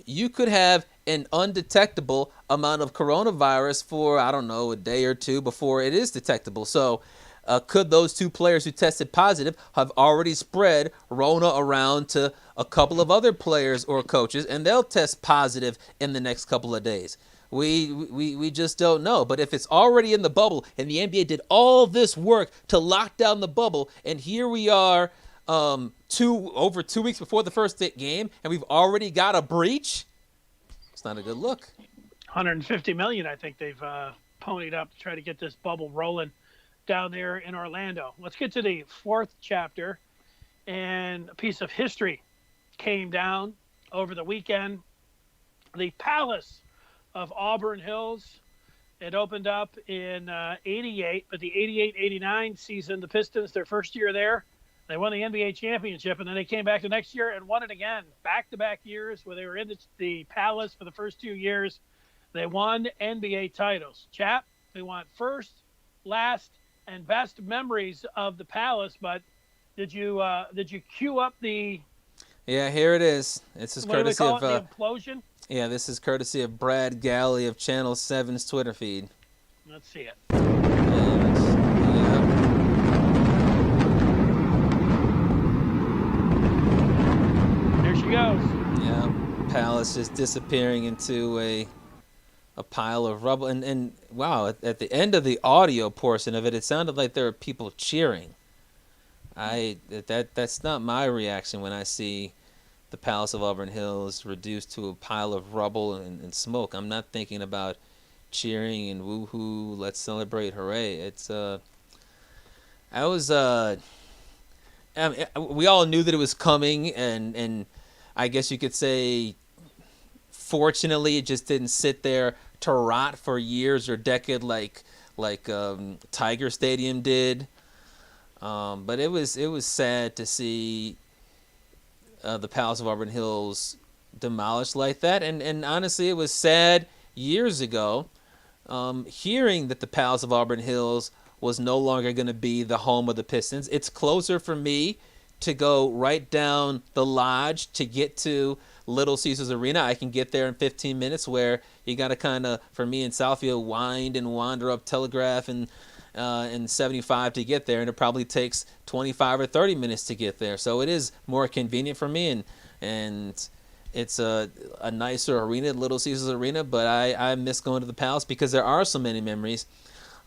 you could have an undetectable amount of coronavirus for, I don't know, a day or 2 before it is detectable. So could those 2 players who tested positive have already spread Rona around to a couple of other players or coaches, and they'll test positive in the next couple of days? We just don't know. But if it's already in the bubble and the NBA did all this work to lock down the bubble, and here we are over 2 weeks before the first game, and we've already got a breach, it's not a good look. $150 million, I think they've ponied up to try to get this bubble rolling down there in Orlando. Let's get to the 4th chapter. And a piece of history came down over the weekend. The Palace of Auburn Hills. It opened up in 88, but the 88-89 season, the Pistons, their first year there, they won the NBA championship, and then they came back the next year and won it again. Back-to-back years where they were in the Palace for the first 2 years. They won NBA titles. Chap, we want first, last, and best memories of the Palace, but did you queue up the... Yeah, here it is. This is courtesy of the implosion? Yeah, this is courtesy of Brad Galley of Channel 7's Twitter feed. Let's see it. There she goes. Yeah, Palace just disappearing into a pile of rubble. And wow, at the end of the audio portion of it, it sounded like there were people cheering. That's not my reaction when I see the Palace of Auburn Hills reduced to a pile of rubble and smoke. I'm not thinking about cheering and woohoo, let's celebrate, hooray. It's we all knew that it was coming, and I guess you could say, fortunately, it just didn't sit there to rot for years or decade like Tiger Stadium did. But it was sad to see the Palace of Auburn Hills demolished like that, and honestly, it was sad years ago hearing that the Palace of Auburn Hills was no longer going to be the home of the Pistons. It's closer for me to go right down the lodge to get to Little Caesars Arena. I can get there in 15 minutes, where you got to kind of, for me in Southfield, wind and wander up Telegraph and 75 to get there, and it probably takes 25 or 30 minutes to get there. So it is more convenient for me, and it's a nicer arena, Little Caesars Arena, but I miss going to the Palace because there are so many memories.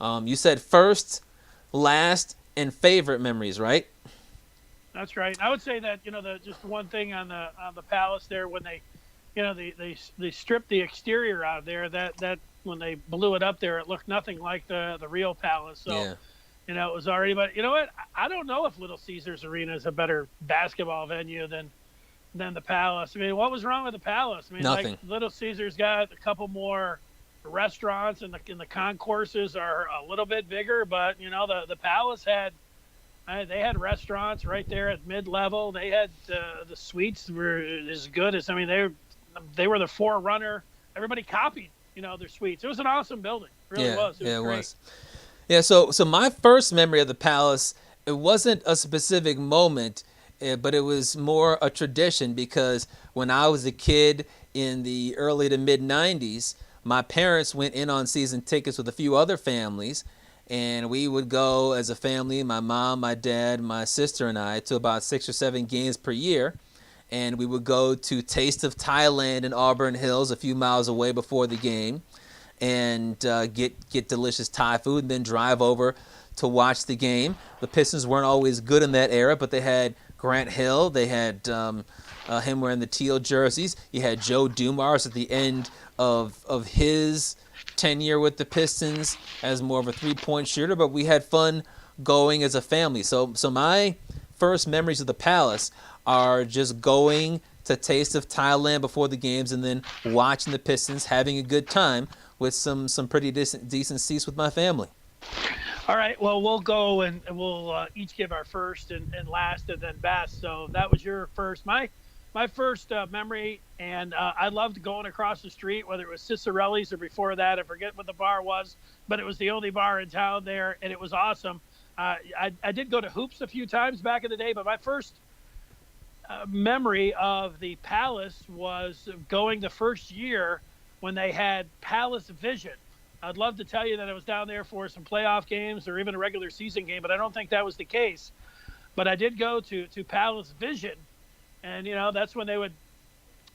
You said first, last, and favorite memories, right? That's right. I would say that just one thing on the Palace there, when they stripped the exterior out of there, that when they blew it up there, it looked nothing like the real Palace. So Yeah. it was already. But you know what? I don't know if Little Caesars Arena is a better basketball venue than the Palace. I mean, what was wrong with the Palace? I mean, Nothing. like, Little Caesars got a couple more restaurants, and the concourses are a little bit bigger, but the Palace had restaurants right there at mid-level. They had the suites were as good as, they were the forerunner. Everybody copied their suites. It was an awesome building. It really was. It was. Yeah, so my first memory of the Palace, it wasn't a specific moment, but it was more a tradition, because when I was a kid in the early to mid 90s, my parents went in on season tickets with a few other families, And we would go as a family, my mom, my dad, my sister, and I, to about 6 or 7 games per year. And we would go to Taste of Thailand in Auburn Hills, a few miles away before the game, and get delicious Thai food, and then drive over to watch the game. The Pistons weren't always good in that era, but they had Grant Hill. They had him wearing the teal jerseys. You had Joe Dumars at the end of his tenure with the Pistons as more of a three-point shooter, but we had fun going as a family. So my first memories of the Palace are just going to Taste of Thailand before the games and then watching the Pistons, having a good time with some pretty decent seats with my family. All right, well, we'll go and we'll each give our first and last and then best. So that was your first. My first memory, and I loved going across the street, whether it was Cicerelli's or before that. I forget what the bar was, but it was the only bar in town there, and it was awesome. I did go to hoops a few times back in the day, but my first memory of the Palace was going the first year when they had Palace Vision. I'd love to tell you that I was down there for some playoff games or even a regular season game, but I don't think that was the case. But I did go to Palace Vision, and, that's when they would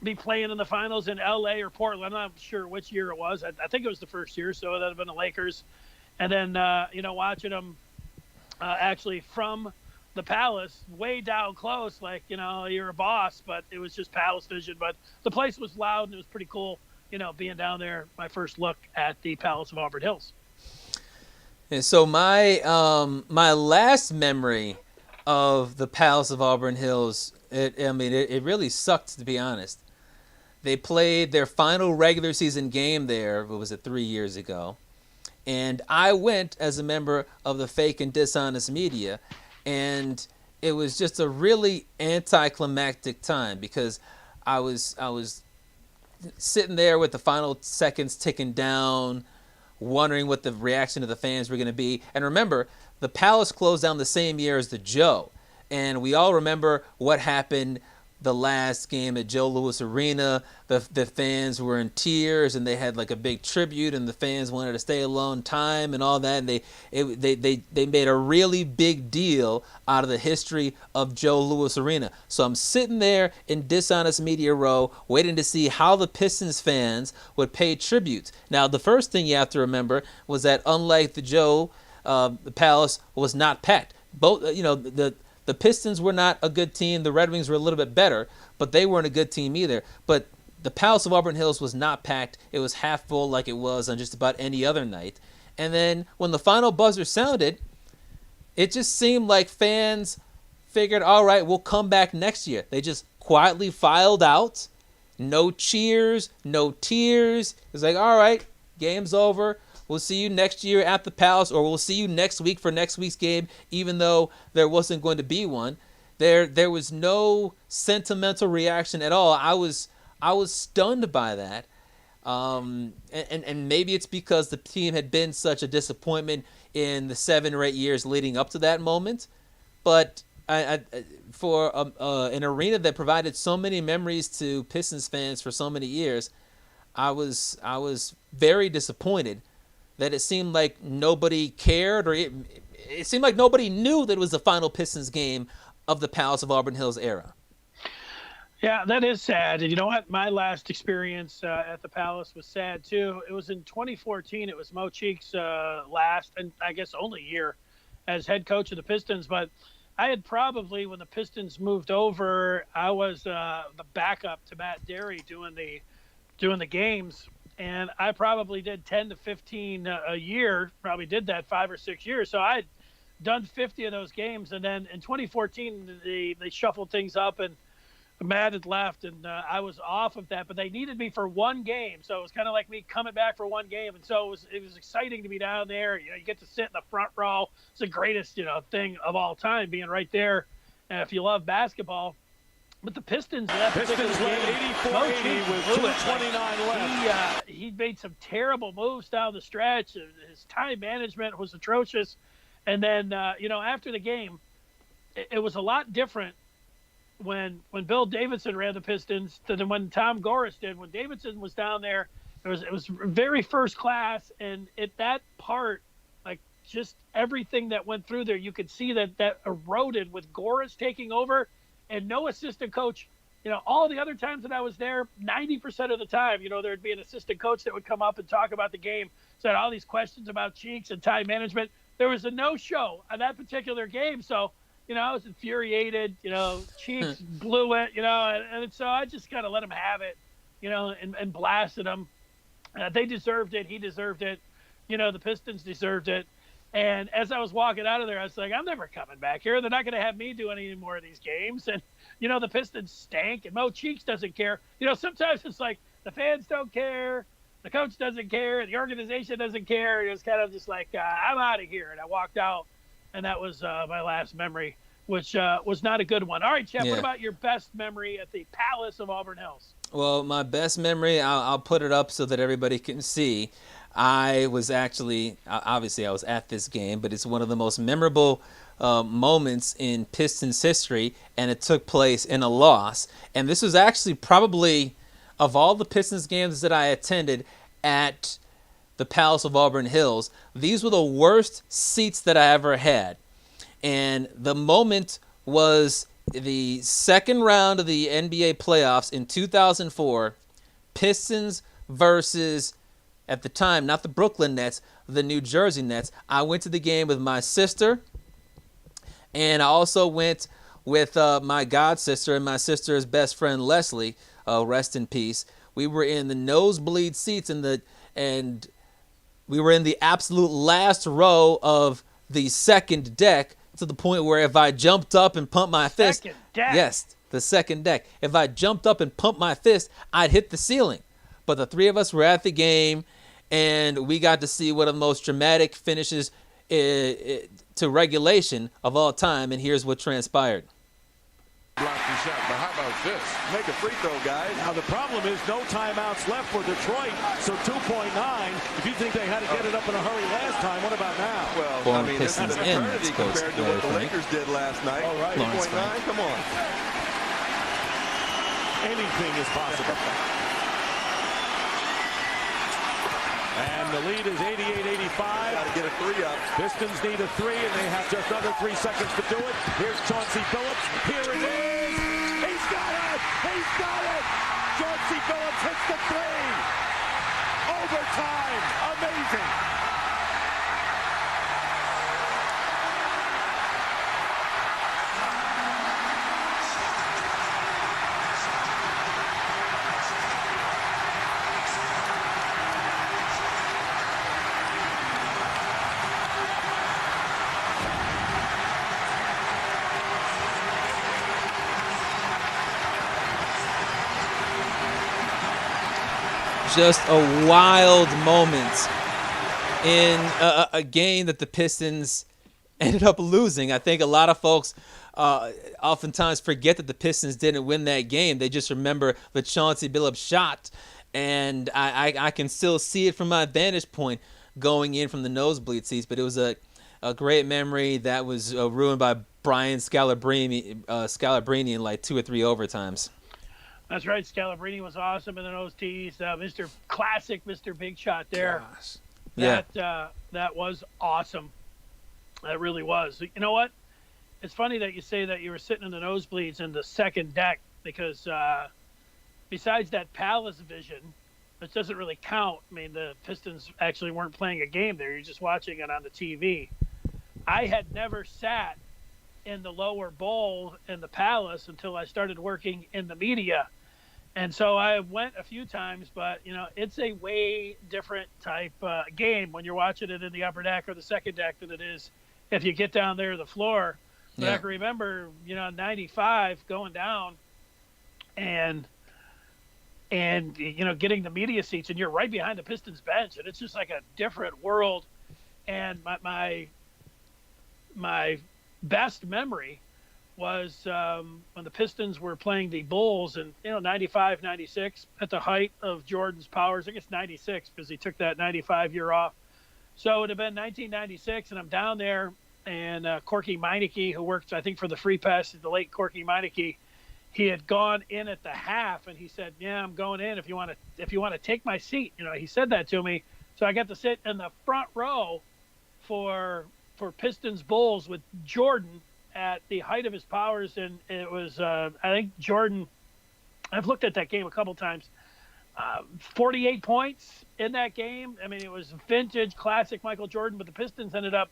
be playing in the finals in L.A. or Portland. I'm not sure which year it was. I think it was the first year, so that would have been the Lakers. And then, watching them actually from the Palace way down close, like, you're a boss, but it was just Palace Vision. But the place was loud, and it was pretty cool, being down there, my first look at the Palace of Auburn Hills. And so my last memory of the Palace of Auburn Hills, it really sucked, to be honest. They played their final regular season game there, what was it, 3 years ago. And I went as a member of the fake and dishonest media, and it was just a really anticlimactic time because I was sitting there with the final seconds ticking down, wondering what the reaction of the fans were going to be. And remember, the Palace closed down the same year as the Joe. And we all remember what happened the last game at Joe Louis Arena. The fans were in tears, and they had like a big tribute, and the fans wanted to stay a long time and all that. And they made a really big deal out of the history of Joe Louis Arena. So I'm sitting there in dishonest media row, waiting to see how the Pistons fans would pay tribute. Now, the first thing you have to remember was that unlike the Joe, the Palace was not packed. Both, the Pistons were not a good team. The Red Wings were a little bit better, but they weren't a good team either. But the Palace of Auburn Hills was not packed. It was half full like it was on just about any other night. And then when the final buzzer sounded, it just seemed like fans figured, all right, we'll come back next year. They just quietly filed out. No cheers, no tears. It was like, all right, game's over. We'll see you next year at the Palace, or we'll see you next week for next week's game, even though there wasn't going to be one. There was no sentimental reaction at all. I was stunned by that. And maybe it's because the team had been such a disappointment in the 7 or 8 years leading up to that moment. But for an arena that provided so many memories to Pistons fans for so many years, I was very disappointed that it seemed like nobody cared, or it seemed like nobody knew that it was the final Pistons game of the Palace of Auburn Hills era. Yeah, that is sad. And you know what? My last experience at the Palace was sad, too. It was in 2014. It was Mo Cheek's last and I guess only year as head coach of the Pistons. But I had probably, when the Pistons moved over, I was the backup to Matt Derry doing the games. And I probably did 10 to 15 a year, probably did that 5 or 6 years. So I had done 50 of those games. And then in 2014, they shuffled things up and Matt had left and I was off of that. But they needed me for one game. So it was kind of like me coming back for one game. And so it was exciting to be down there. You get to sit in the front row. It's the greatest, thing of all time, being right there. If you love basketball. But the Pistons led 84-80 with 2:29 left. He made some terrible moves down the stretch. His time management was atrocious. And then, after the game, it was a lot different when Bill Davidson ran the Pistons than when Tom Goris did. When Davidson was down there, it was very first class. And at that part, like just everything that went through there, you could see that eroded with Goris taking over and no assistant coach. All the other times that I was there, 90% of the time, there'd be an assistant coach that would come up and talk about the game, said all these questions about Cheeks and time management. There was a no-show on that particular game. So, I was infuriated. Cheeks blew it, and so I just kind of let him have it, and blasted him. They deserved it. He deserved it. The Pistons deserved it. And as I was walking out of there, I was like, I'm never coming back here. They're not going to have me do any more of these games. And, the Pistons stank, and Mo Cheeks doesn't care. Sometimes it's like the fans don't care, the coach doesn't care, the organization doesn't care. It was kind of just like, I'm out of here. And I walked out, and that was my last memory, which was not a good one. All right, Jeff, What about your best memory at the Palace of Auburn Hills? Well, my best memory, I'll put it up so that everybody can see. I was actually, obviously I was at this game, but it's one of the most memorable moments in Pistons history, and it took place in a loss. And this was actually probably, of all the Pistons games that I attended at the Palace of Auburn Hills, these were the worst seats that I ever had. And the moment was the second round of the NBA playoffs in 2004, Pistons versus, at the time, not the Brooklyn Nets, the New Jersey Nets. I went to the game with my sister, and I also went with my god sister and my sister's best friend Leslie. Rest in peace. We were in the nosebleed seats and we were in the absolute last row of the second deck, to the point where if I jumped up and pumped my fist, Second deck. Yes, the second deck. If I jumped up and pumped my fist, I'd hit the ceiling. But the three of us were at the game, and we got to see one of the most dramatic finishes to regulation of all time, and here's what transpired. Blocked the shot, but how about this? Make a free throw, guys. Now the problem is no timeouts left for Detroit, so 2.9. If you think they had to get it up in a hurry last time, what about now? Well, Former this is an Pistons and eternity Nets coach, compared to what the Frank. Lakers did last night. All right. 2.9, come on. Anything is possible. And the lead is 88-85. Got to get a three up. Pistons need a three, and they have just under 3 seconds to do it. Here's Chauncey Billups. Here it is. He's got it. He's got it. Chauncey Billups hits the three. Overtime. Amazing. Just a wild moment in a game that the Pistons ended up losing. I think a lot of folks oftentimes forget that the Pistons didn't win that game. They just remember the Chauncey Billups shot, and I can still see it from my vantage point going in from the nosebleed seats. But it was a great memory that was ruined by Brian Scalabrine in like 2 or 3 overtimes. That's right. Scalabrine was awesome in the nose tees. Mr. Classic, Mr. Big Shot there. Gosh. That was awesome. That really was. You know what? It's funny that you say that you were sitting in the nosebleeds in the second deck, because besides that Palace vision, which doesn't really count. I mean, the Pistons actually weren't playing a game there. You're just watching it on the TV. I had never sat in the lower bowl in the Palace until I started working in the media. And so I went a few times, but, it's a way different type game when you're watching it in the upper deck or the second deck than it is if you get down there to the floor. But I can remember, 95 going down and getting the media seats, and you're right behind the Pistons bench, and it's just like a different world. And my best memory was when the Pistons were playing the Bulls in 95, 96 at the height of Jordan's powers. I guess 96 because he took that 95 year off. So it would have been 1996, and I'm down there, and Corky Meineke, who worked, I think, for the Free Press, the late Corky Meineke, he had gone in at the half, and he said, "Yeah, I'm going in if you want to take my seat." He said that to me. So I got to sit in the front row for Pistons Bulls with Jordan at the height of his powers, and it was I think Jordan. I've looked at that game a couple times. 48 points in that game. I mean, it was vintage, classic Michael Jordan, but the Pistons ended up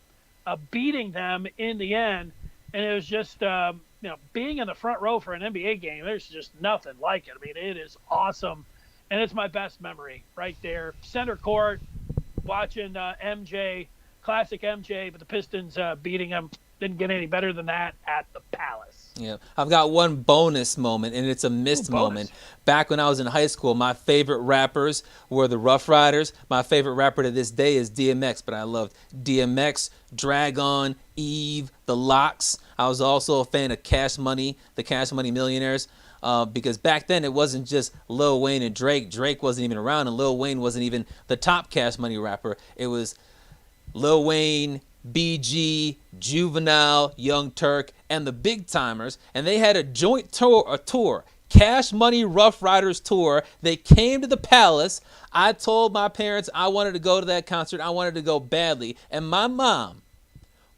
beating them in the end. And it was just, being in the front row for an NBA game, there's just nothing like it. I mean, it is awesome. And it's my best memory right there. Center court, watching MJ, classic MJ, but the Pistons beating him. Didn't get any better than that at the Palace. Yeah, I've got one bonus moment, and it's a missed moment. Back when I was in high school, my favorite rappers were the Rough Riders. My favorite rapper to this day is DMX, but I loved DMX, Dragon, Eve, The Lox. I was also a fan of Cash Money, the Cash Money Millionaires, because back then it wasn't just Lil Wayne and Drake. Drake wasn't even around, and Lil Wayne wasn't even the top Cash Money rapper. It was Lil Wayne, BG, Juvenile, Young Turk, and the Big Timers, and they had a joint tour, Cash Money Rough Riders tour. They came to the Palace. I told my parents I wanted to go to that concert. I wanted to go badly, and my mom,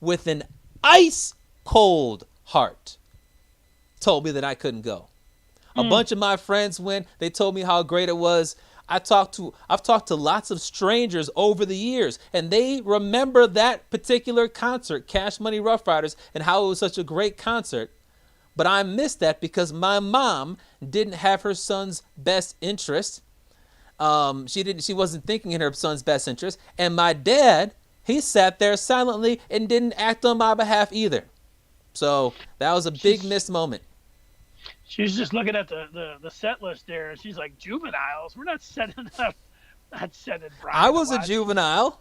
with an ice cold heart, told me that I couldn't go. A bunch of my friends went. They told me how great it was. I've talked to lots of strangers over the years, and they remember that particular concert, Cash Money Rough Riders, and how it was such a great concert. But I missed that because my mom didn't have her son's best interest. She wasn't thinking in her son's best interest. And my dad, he sat there silently and didn't act on my behalf either. So that was a big missed moment. She's just looking at the set list there, and she's like, juveniles? We're not sending them. Not sending Brian. I was a juvenile.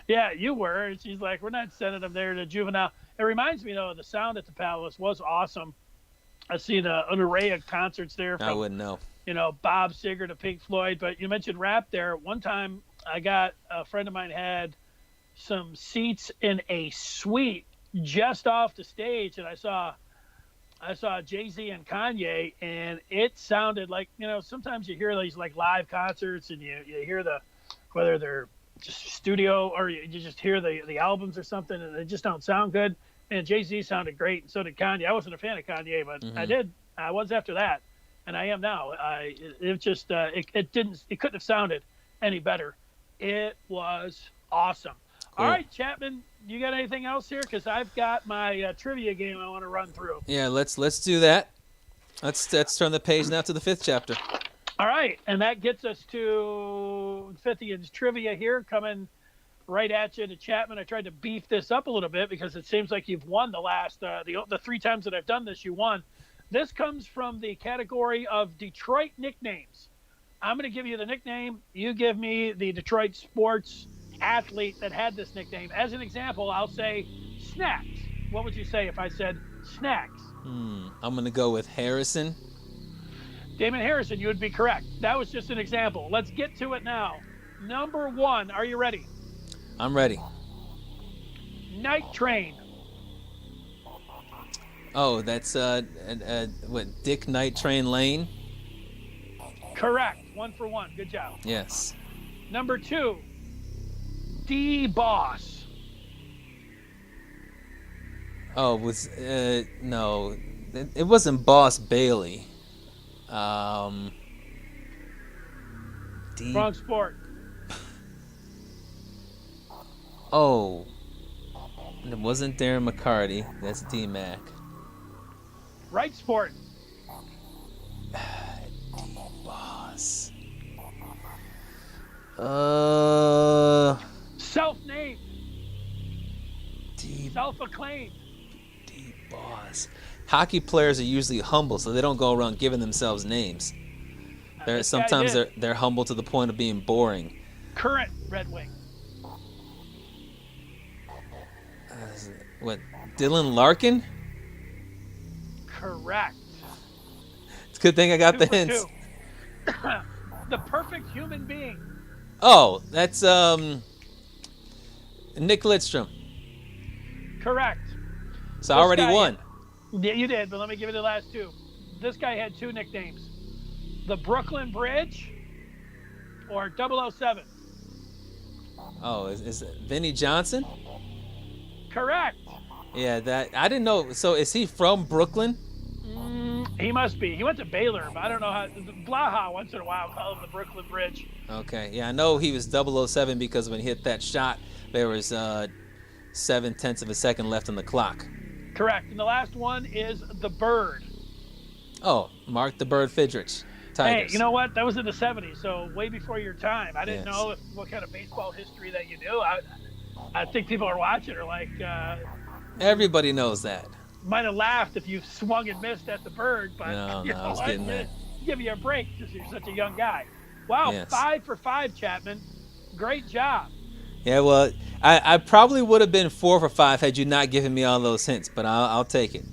Yeah, you were. And she's like, we're not sending them there to juvenile. It reminds me, though, the sound at the Palace was awesome. I've seen an array of concerts there. From, I wouldn't know. Bob Seger to Pink Floyd. But you mentioned rap there. One time, a friend of mine had some seats in a suite just off the stage, and I saw Jay-Z and Kanye, and it sounded like, sometimes you hear these like live concerts and you hear whether they're just studio or you just hear the albums or something and they just don't sound good. And Jay-Z sounded great, and so did Kanye. I wasn't a fan of Kanye, but I was after that, and I am now. It couldn't have sounded any better. It was awesome. Cool. All right, Chapman, you got anything else here? Because I've got my trivia game I want to run through. Yeah, let's do that. Let's turn the page now to the fifth chapter. All right, and that gets us to Fithian's trivia here, coming right at you to Chapman. I tried to beef this up a little bit because it seems like you've won the last the 3 times that I've done this. You won. This comes from the category of Detroit nicknames. I'm going to give you the nickname. You give me the Detroit sports athlete that had this nickname. As an example, I'll say Snacks. What would you say if I said Snacks? I'm going to go with Harrison. Damon Harrison, you would be correct. That was just an example. Let's get to it now. Number 1, are you ready? I'm ready. Night Train. Oh, that's Dick Night Train Lane? Correct. 1 for 1. Good job. Yes. Number 2, D-Boss. Oh, no, it wasn't Boss Bailey. Wrong sport. Oh, it wasn't Darren McCarty. That's D-Mac. Right sport. D-Boss. Self-named. Self-acclaimed. D-Boss. Hockey players are usually humble, so they don't go around giving themselves names. Sometimes they're humble to the point of being boring. Current Red Wing. What? Dylan Larkin? Correct. It's a good thing I got 2 the for hints. 2. The perfect human being. Oh, that's Nick Lidstrom. Correct. So I already won. Yeah, you did, but let me give you the last 2. This guy had 2 nicknames. The Brooklyn Bridge or 007. Oh, is it Vinnie Johnson? Correct. Yeah, that I didn't know. So is he from Brooklyn? He must be. He went to Baylor, but I don't know how. Blaha once in a while call him the Brooklyn Bridge. Okay. Yeah, I know he was 007 because when he hit that shot, there was 0.7 of a second left on the clock. Correct. And the last one is the Bird. Oh, Mark the Bird Fidrich. Tigers. Hey, you know what? That was in the 70s, so way before your time. I didn't Yes. know what kind of baseball history that you knew. I think people are watching are like, Everybody knows that. might have laughed if you swung and missed at the Bird, but No, you I know was what? getting that. Give you a break because you're such a young guy. Wow, Yes. 5 for 5, Chapman. Great job. Yeah, well, I probably would have been 4 for 5 had you not given me all those hints, but I'll take it.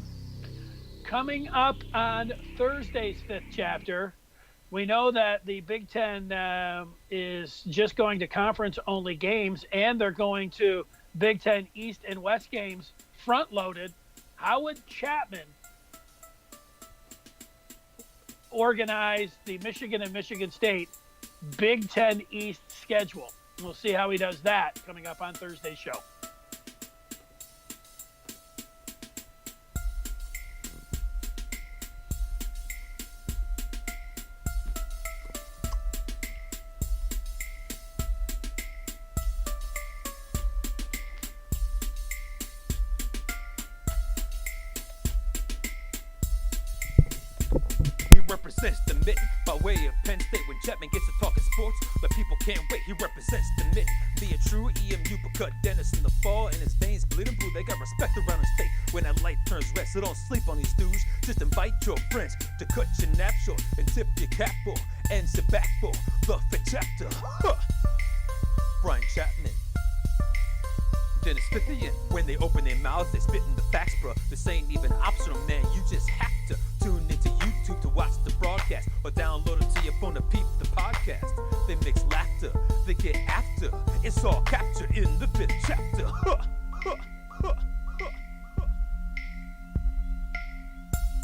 Coming up on Thursday's fifth chapter, we know that the Big Ten is just going to conference-only games, and they're going to Big Ten East and West games front-loaded. How would Chapman organize the Michigan and Michigan State Big Ten East schedule? We'll see how he does that coming up on Thursday's show. Represents the mitten by way of Penn State. When Chapman gets to talking sports, the people can't wait. He represents the mitten. Be a true EMU, but cut Dennis in the fall, and his veins bleeding blue. They got respect around the state. When that light turns red, so don't sleep on these dudes. Just invite your friends to cut your nap short and tip your cap for and sit back for the fifth chapter. Huh. Brian Chapman. Dennis Fithian. When they open their mouths, they spitting the facts, bro. This ain't even optional, man. You just have to tune into YouTube to watch the broadcast or download it to your phone to peep the podcast. They mix laughter, they get after. It's all captured in the